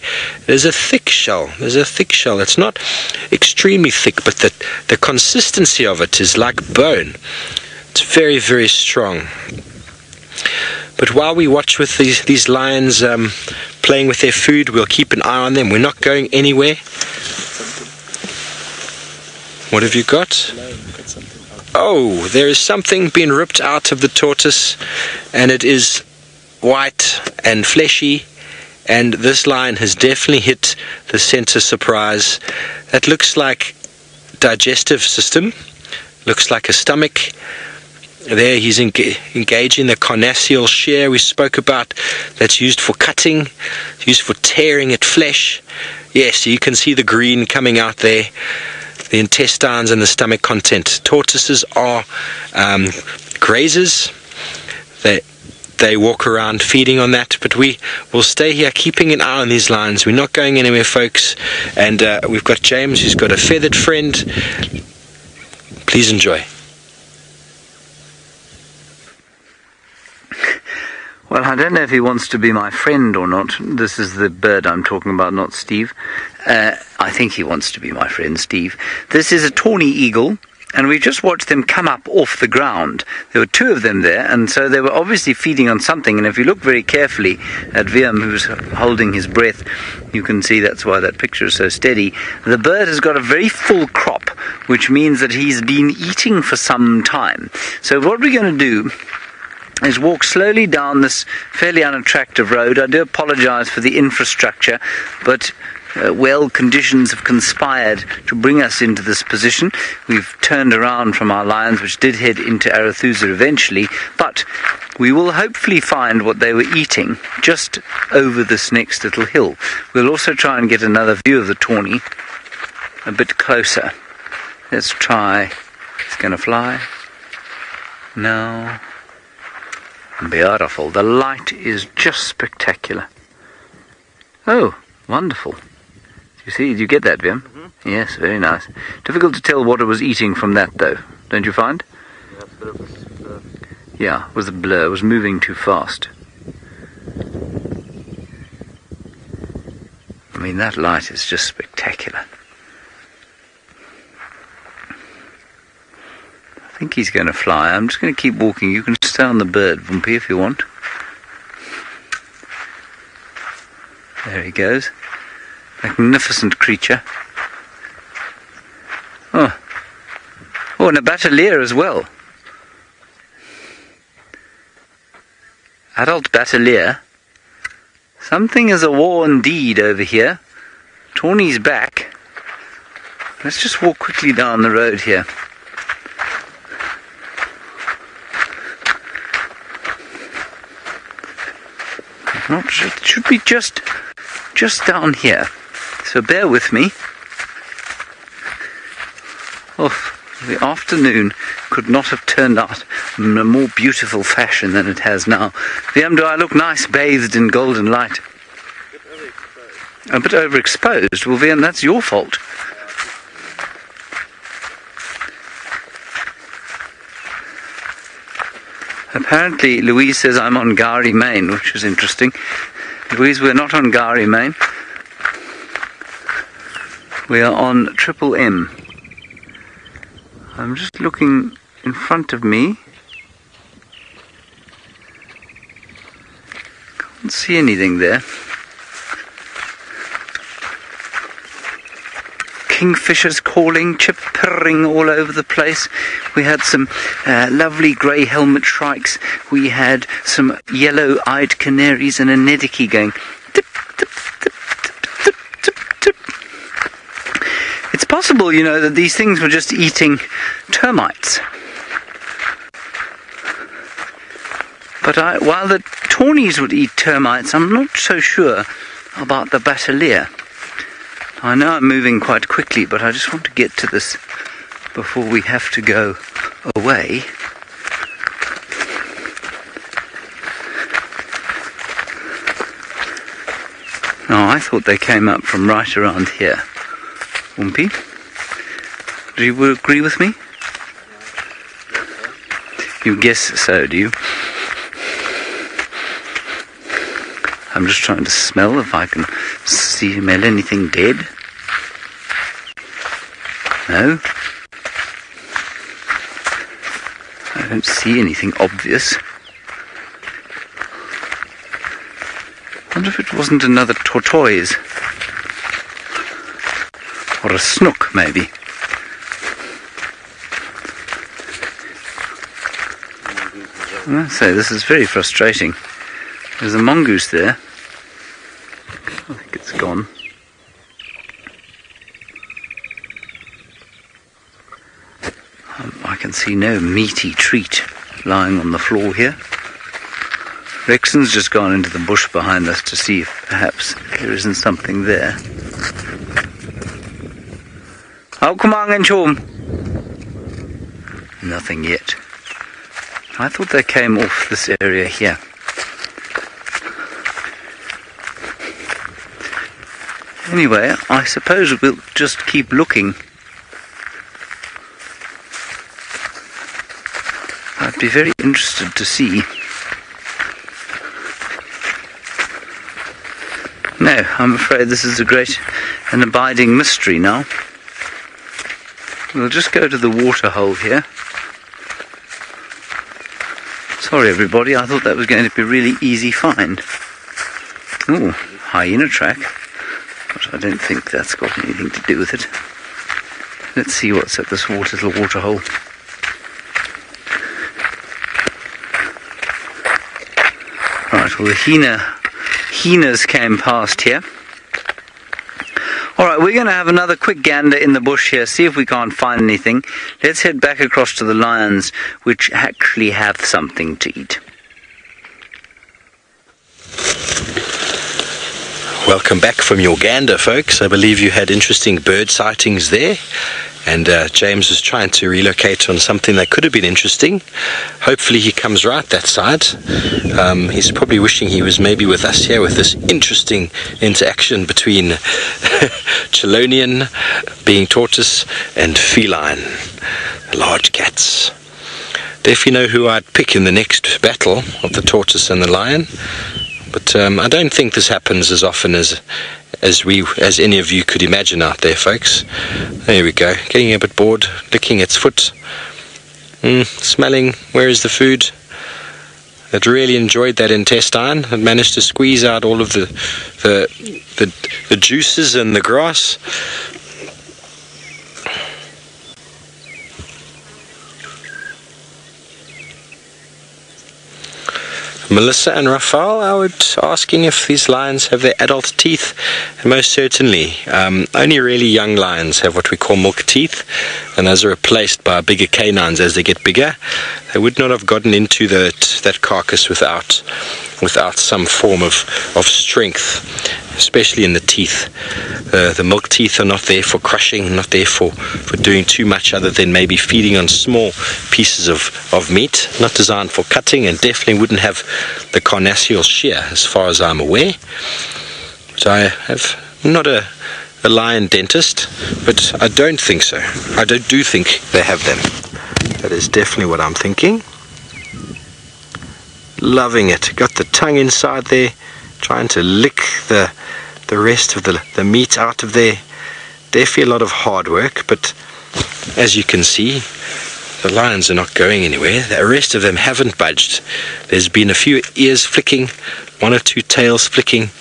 There's a thick shell. There's a thick shell. It's not extremely thick, but the consistency of it is like bone. It's very, very strong. But while we watch with these lions playing with their food, we'll keep an eye on them. We're not going anywhere. What have you got? Oh, there is something being ripped out of the tortoise, and it is white and fleshy, and this lion has definitely hit the center surprise. That looks like digestive system, looks like a stomach. There he's engaging the carnassial shear we spoke about, that's used for cutting, used for tearing at flesh. Yes, you can see the green coming out there, the intestines and the stomach content. Tortoises are grazers. They walk around feeding on that, but we will stay here keeping an eye on these lions. We're not going anywhere, folks. And we've got James, who's got a feathered friend. Please enjoy. Well, I don't know if he wants to be my friend or not. This is the bird I'm talking about, not Steve. I think he wants to be my friend, Steve. This is a tawny eagle, and we just watched them come up off the ground. There were two of them there, and so they were obviously feeding on something. And if you look very carefully at Viam, who's holding his breath, you can see that's why that picture is so steady. The bird has got a very full crop, which means that he's been eating for some time. So what we're going to do is walk slowly down this fairly unattractive road. I do apologize for the infrastructure, but well, conditions have conspired to bring us into this position. We've turned around from our lions, which did head into Arathusa eventually, but we will hopefully find what they were eating just over this next little hill. We'll also try and get another view of the tawny a bit closer. Let's try. It's going to fly. No. Beautiful. The light is just spectacular. Oh, wonderful. You see, did you get that, Vim? Mm-hmm. Yes, very nice. Difficult to tell what it was eating from that, though. Don't you find? Yeah, it's a bit of a blur. Yeah, it was a blur. It was moving too fast. I mean, that light is just spectacular. I think he's going to fly. I'm just going to keep walking. You can stay on the bird, Vumpy, if you want. There he goes. Magnificent creature. Oh, and a batalier as well. Adult batalier. Something is a war indeed over here. Tawny's back. Let's just walk quickly down the road here. Not sure. It should be just down here. So bear with me. Oh, the afternoon could not have turned out in a more beautiful fashion than it has now. Liam, do I look nice bathed in golden light? A bit overexposed. Well, Liam, that's your fault. Apparently, Louise says I'm on Gari Main, which is interesting. Louise, we're not on Gari Main. We are on Triple M. I'm just looking in front of me. Can't see anything there. Kingfishers calling, chirping all over the place. We had some lovely grey helmet shrikes. We had some yellow-eyed canaries and a nediki going tip, tip, tip, tip, tip, tip, tip. It's possible, you know, that these things were just eating termites. But while the tawnies would eat termites, I'm not so sure about the batalier. I know I'm moving quite quickly, but I just want to get to this before we have to go away. Oh, I thought they came up from right around here. Wumpy, do you agree with me? You guess so, do you? I'm just trying to smell if I can smell anything dead. No? I don't see anything obvious. I wonder if it wasn't another tortoise. Or a snook, maybe. So this is very frustrating. There's a mongoose there. I think it's gone. I can see no meaty treat lying on the floor here. Rexon's just gone into the bush behind us to see if perhaps there isn't something there. Oh, come on, Nkuhuma. Nothing yet. I thought they came off this area here. Anyway, I suppose we'll just keep looking. I'd be very interested to see. No, I'm afraid this is a great and abiding mystery now. We'll just go to the waterhole here. Sorry everybody, I thought that was going to be a really easy find. Oh, hyena track. But I don't think that's got anything to do with it. Let's see what's at this little waterhole. Right, well the hyenas came past here. Alright, we're going to have another quick gander in the bush here, see if we can't find anything. Let's head back across to the lions, which actually have something to eat. Welcome back from your gander, folks. I believe you had interesting bird sightings there. And James was trying to relocate on something that could have been interesting. Hopefully he comes right that side. He's probably wishing he was maybe with us here with this interesting interaction between Chelonian, being tortoise, and feline, large cats. Definitely know who I'd pick in the next battle of the tortoise and the lion. But I don't think this happens as often as any of you could imagine out there, folks. There we go, getting a bit bored, licking its foot, smelling where is the food. It really enjoyed that intestine. It managed to squeeze out all of the juices and the grass. Melissa and Raphael, I was asking if these lions have their adult teeth, and most certainly. Only really young lions have what we call milk teeth, and those are replaced by bigger canines as they get bigger. They would not have gotten into that carcass without some form of strength, especially in the teeth. The milk teeth are not there for crushing, not there for doing too much other than maybe feeding on small pieces of meat, not designed for cutting, and definitely wouldn't have the carnassial shear as far as I'm aware. So I'm not a lion dentist, but I don't think so. I do think they have them. That is definitely what I'm thinking. Loving it. Got the tongue inside there, trying to lick the rest of the meat out of there. Definitely a lot of hard work, but as you can see, the lions are not going anywhere. The rest of them haven't budged. There's been a few ears flicking, one or two tails flicking.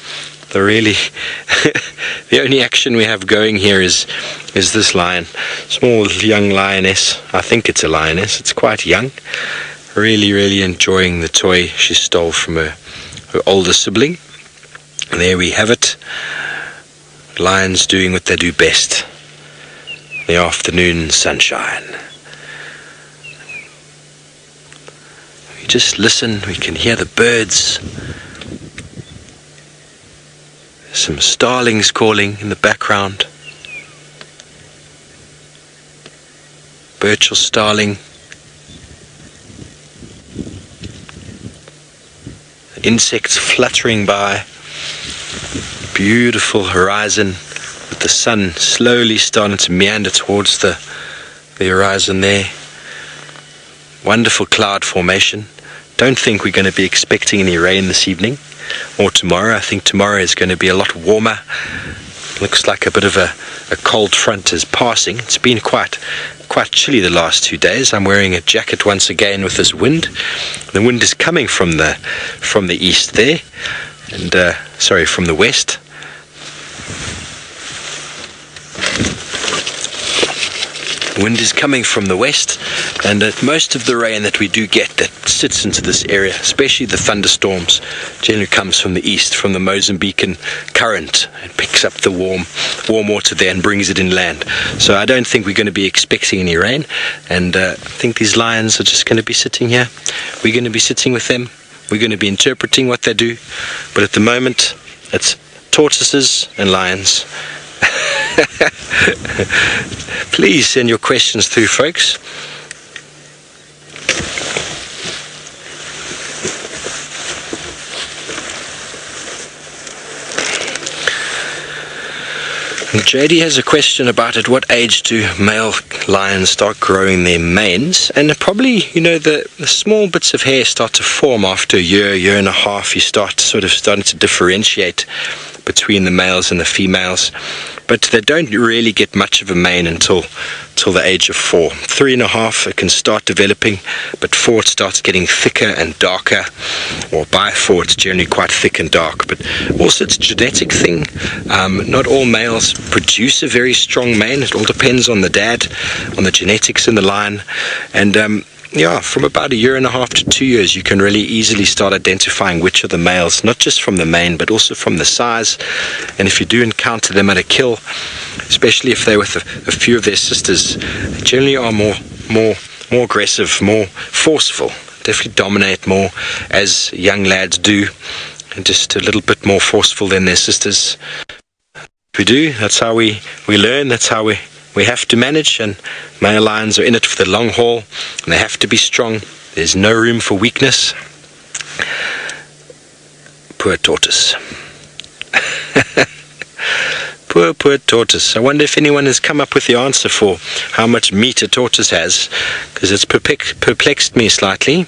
The only action we have going here is this lion. Small young lioness. I think it's a lioness. It's quite young. Really enjoying the toy she stole from her older sibling. And there we have it. Lions doing what they do best. The afternoon sunshine. We just listen, we can hear the birds. Some starlings calling in the background. Birchall starling. Insects fluttering by. Beautiful horizon with the sun slowly starting to meander towards the horizon there. Wonderful cloud formation. Don't think we're going to be expecting any rain this evening or tomorrow. I think tomorrow is going to be a lot warmer. Looks like a bit of a cold front is passing. It's been quite chilly the last 2 days. I'm wearing a jacket once again with this wind. The wind is coming from the east there, and from the west. The wind is coming from the west, and most of the rain that we do get that sits into this area, especially the thunderstorms, generally comes from the east, from the Mozambican current. It picks up the warm water there and brings it inland. So I don't think we're going to be expecting any rain, and I think these lions are just going to be sitting here. We're going to be sitting with them. We're going to be interpreting what they do, but at the moment it's tortoises and lions. Please send your questions through, folks. JD has a question about at what age do male lions start growing their manes, and probably, the small bits of hair start to form after a year and a half. You start starting to differentiate between the males and the females, but they don't really get much of a mane until the age of 4. 3.5 it can start developing, but 4 it starts getting thicker and darker, or by 4 it's generally quite thick and dark. But also it's a genetic thing. Not all males produce a very strong mane. It all depends on the dad, on the genetics in the lion, and from about 1.5 to 2 years, you can really easily start identifying which are the males, not just from the mane, but also from the size. And if you do encounter them at a kill, especially if they're with a few of their sisters, they generally are more aggressive, more forceful, definitely dominate more, as young lads do, and just a little bit more forceful than their sisters. We do, that's how we learn, that's how we have to manage, and male lions are in it for the long haul, and they have to be strong. There's no room for weakness. Poor tortoise. Poor tortoise. I wonder if anyone has come up with the answer for how much meat a tortoise has, because it's perplexed me slightly. I'm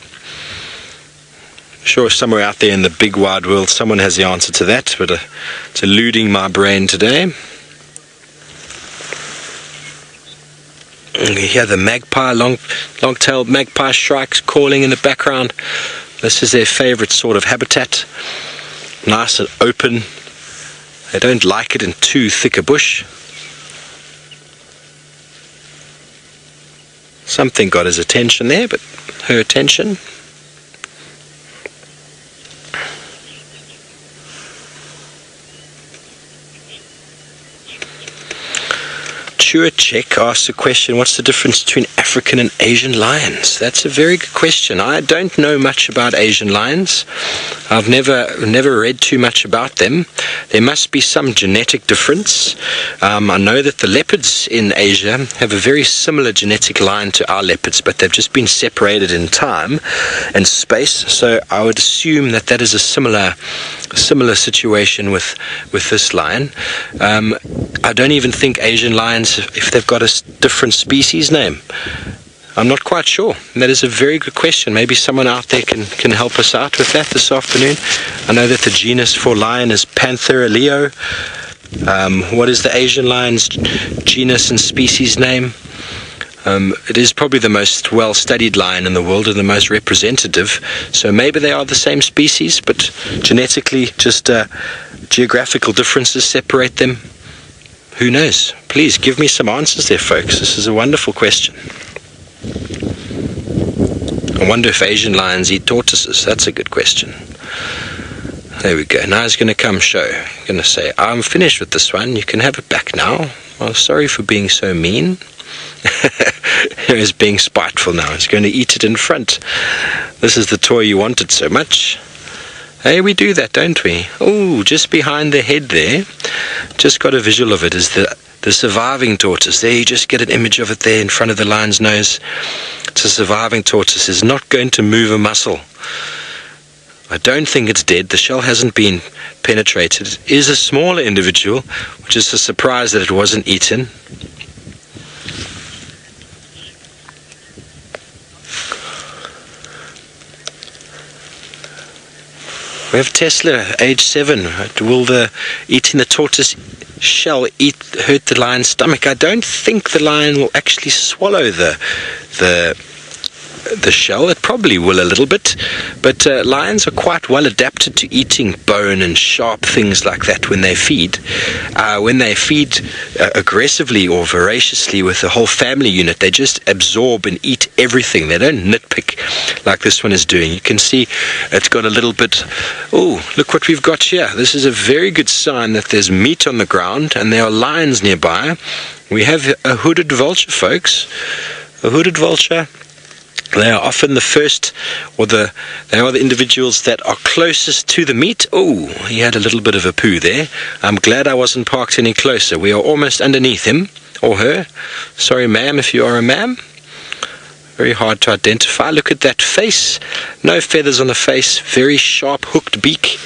sure somewhere out there in the big wide world someone has the answer to that, but it's eluding my brain today. You hear the magpie, long-tailed magpie shrikes calling in the background. This is their favorite sort of habitat. Nice and open. They don't like it in too thick a bush. Something got his attention there, but her attention. Check asks a question, what's the difference between African and Asian lions? That's a very good question. I don't know much about Asian lions. I've never read too much about them. There must be some genetic difference. I know that the leopards in Asia have a very similar genetic line to our leopards, but they've just been separated in time and space, so I would assume that that is a similar situation with this lion. I don't even think Asian lions, if they've got a different species name, I'm not quite sure. That is a very good question. Maybe someone out there can help us out with that this afternoon. I know that the genus for lion is Panthera leo. What is the Asian lion's genus and species name? It is probably the most well-studied lion in the world and the most representative. So maybe they are the same species, but genetically just geographical differences separate them. Who knows? Please give me some answers there, folks. This is a wonderful question. I wonder if Asian lions eat tortoises. That's a good question. There we go. Now he's going to come show. He's going to say, I'm finished with this one. You can have it back now. Well, sorry for being so mean. He's being spiteful now. He's going to eat it in front. This is the toy you wanted so much. Hey, we do that, don't we? Oh, just behind the head there, just got a visual of it, is the surviving tortoise. There, you just get an image of it there in front of the lion's nose. It's a surviving tortoise. It's not going to move a muscle. I don't think it's dead. The shell hasn't been penetrated. It is a smaller individual, which is a surprise that it wasn't eaten. We have Tesla, age 7. Will eating the tortoise shell hurt the lion's stomach? I don't think the lion will actually swallow the shell. It probably will a little bit, but lions are quite well adapted to eating bone and sharp things like that when they feed. When they feed aggressively or voraciously with a whole family unit, they just absorb and eat everything. They don't nitpick like this one is doing. You can see it's got a little bit. Oh, look what we've got here. This is a very good sign that there's meat on the ground and there are lions nearby. We have a hooded vulture, folks. A hooded vulture. They are often the first, they are the individuals that are closest to the meat. Oh, he had a little bit of a poo there. I'm glad I wasn't parked any closer. We are almost underneath him, or her. Sorry, ma'am, if you are a ma'am. Very hard to identify. Look at that face. No feathers on the face. Very sharp, hooked beak.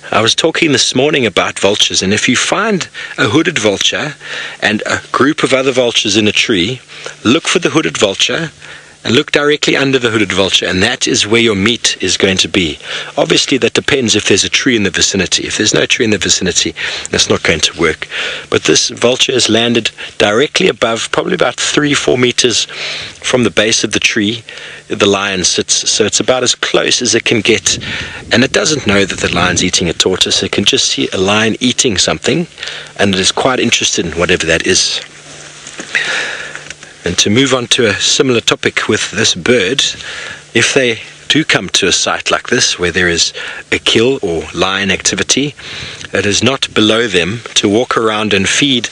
I was talking this morning about vultures, and if you find a hooded vulture and a group of other vultures in a tree, look for the hooded vulture and look directly under the hooded vulture, and that is where your meat is going to be. Obviously, that depends if there's a tree in the vicinity. If there's no tree in the vicinity, that's not going to work. But this vulture has landed directly above, probably about 3-4 meters from the base of the tree the lion sits. So it's about as close as it can get. And it doesn't know that the lion's eating a tortoise. It can just see a lion eating something, and it is quite interested in whatever that is. And to move on to a similar topic with this bird, if they do come to a site like this where there is a kill or lion activity, it is not below them to walk around and feed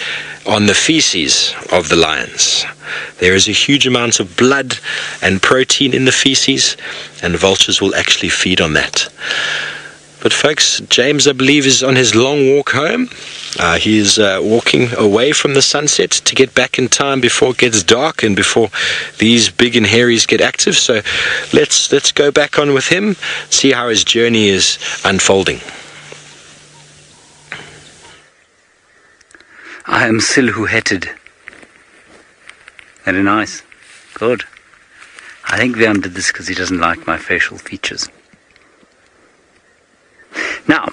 on the feces of the lions. There is a huge amount of blood and protein in the feces, and vultures will actually feed on that. But folks, James, I believe, is on his long walk home. He is walking away from the sunset to get back in time before it gets dark and before these big and hairies get active. So let's go back on with him, see how his journey is unfolding. I am silhouetted. Very nice. Good. I think Vian did this because he doesn't like my facial features. Now,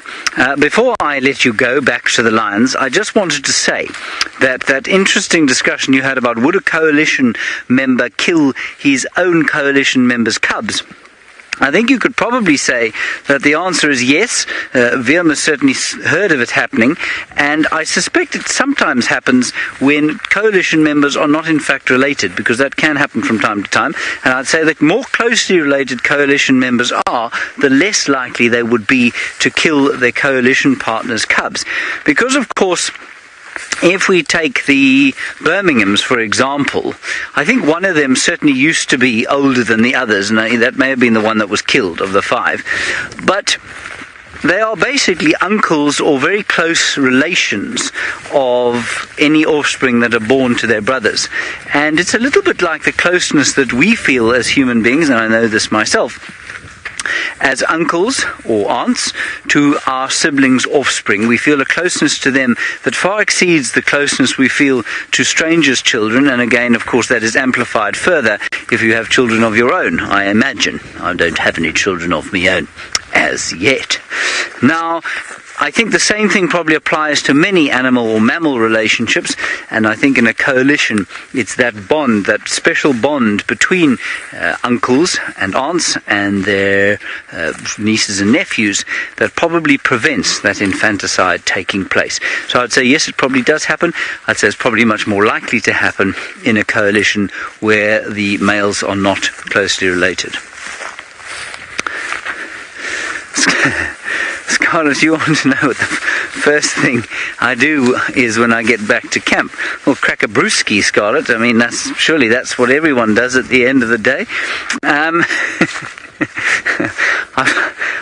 before I let you go back to the lions, I just wanted to say that interesting discussion you had about would a coalition member kill his own coalition member's cubs? I think you could probably say that the answer is yes. Vian has certainly heard of it happening, and I suspect it sometimes happens when coalition members are not in fact related, because that can happen from time to time. And I'd say that more closely related coalition members are, the less likely they would be to kill their coalition partner's cubs. Because, of course, if we take the Birminghams, for example, I think one of them certainly used to be older than the others, and that may have been the one that was killed of the 5. But they are basically uncles or very close relations of any offspring that are born to their brothers. And it's a little bit like the closeness that we feel as human beings, and I know this myself, as uncles or aunts to our siblings' offspring. We feel a closeness to them that far exceeds the closeness we feel to strangers' children, and again, of course, that is amplified further if you have children of your own, I imagine. I don't have any children of my own as yet. Now, I think the same thing probably applies to many animal or mammal relationships, and I think in a coalition it's that bond, that special bond between uncles and aunts and their nieces and nephews that probably prevents that infanticide taking place. So I'd say yes, it probably does happen. I'd say it's probably much more likely to happen in a coalition where the males are not closely related. Scarlett, you want to know what the first thing I do is when I get back to camp? Well, crack a brewski, Scarlett. I mean, surely that's what everyone does at the end of the day.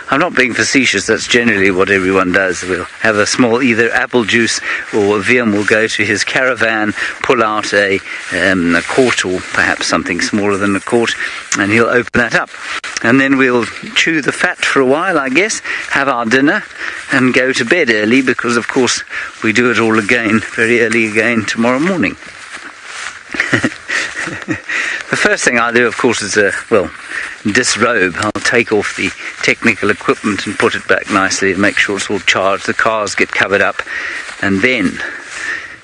I'm not being facetious, that's generally what everyone does. We'll have a small either apple juice, or Vian will go to his caravan, pull out a quart or perhaps something smaller than a quart, and he'll open that up. And then we'll chew the fat for a while, I guess, have our dinner, and go to bed early, because of course we do it all again, very early again tomorrow morning. The first thing I do, of course, is disrobe. I'll take off the technical equipment and put it back nicely and make sure it's all charged. The cars get covered up, and then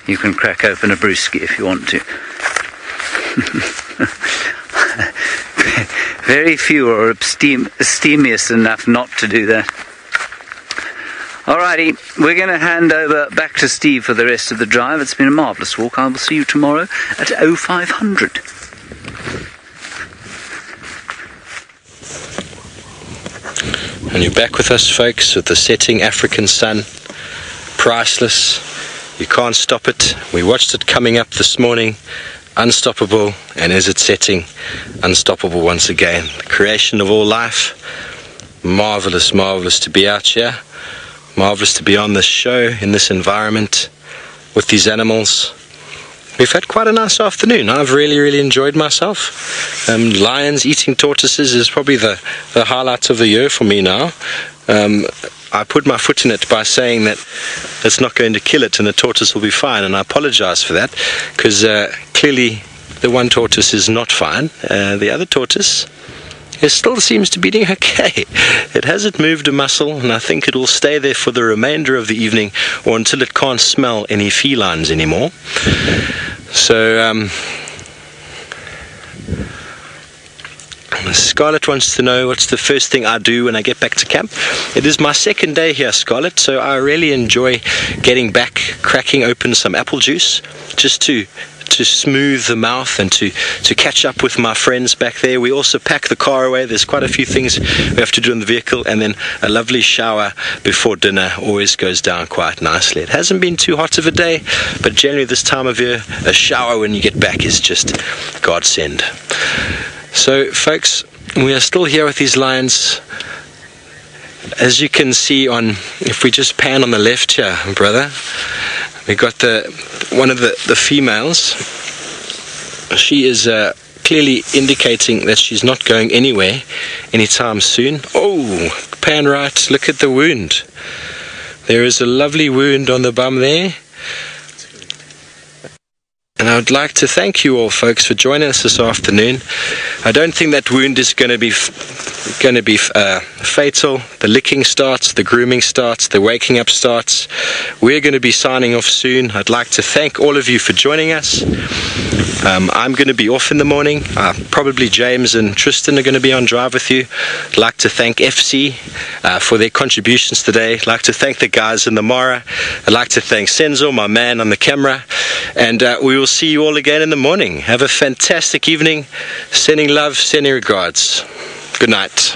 you can crack open a brewski if you want to. Very few are abstemious enough not to do that. Alrighty, we're going to hand over back to Steve for the rest of the drive. It's been a marvellous walk. I will see you tomorrow at 0500. And you're back with us, folks, with the setting African sun. Priceless. You can't stop it. We watched it coming up this morning. Unstoppable. And as it's setting, unstoppable once again. The creation of all life. Marvellous, marvellous to be out here. Marvellous to be on this show, in this environment, with these animals. We've had quite a nice afternoon. I've really enjoyed myself. Lions eating tortoises is probably the highlight of the year for me now. I put my foot in it by saying that it's not going to kill it and the tortoise will be fine, and I apologize for that, because clearly the one tortoise is not fine. The other tortoise, it still seems to be doing okay. It hasn't moved a muscle, and I think it will stay there for the remainder of the evening, or until it can't smell any felines anymore. So Scarlett wants to know what's the first thing I do when I get back to camp. It is my second day here, Scarlett, so I really enjoy getting back, cracking open some apple juice, just to to smooth the mouth and to catch up with my friends back there. We also pack the car away. There's quite a few things we have to do in the vehicle, and then a lovely shower before dinner always goes down quite nicely. It hasn't been too hot of a day, but generally this time of year, a shower when you get back is just godsend. So folks, we are still here with these lions. As you can see if we just pan on the left here, brother, we got one of the females. She is clearly indicating that she's not going anywhere anytime soon. Oh, pan right, look at the wound. There is a lovely wound on the bum there. And I would like to thank you all, folks, for joining us this afternoon. I don't think that wound is going to be fatal. The licking starts, the grooming starts, the waking up starts. We're going to be signing off soon. I'd like to thank all of you for joining us. I'm going to be off in the morning. Probably James and Tristan are going to be on drive with you. I'd like to thank FC for their contributions today. I'd like to thank the guys in the Mara. I'd like to thank Senzo, my man on the camera. And we will see you all again in the morning. Have a fantastic evening. Sending love, sending regards. Good night.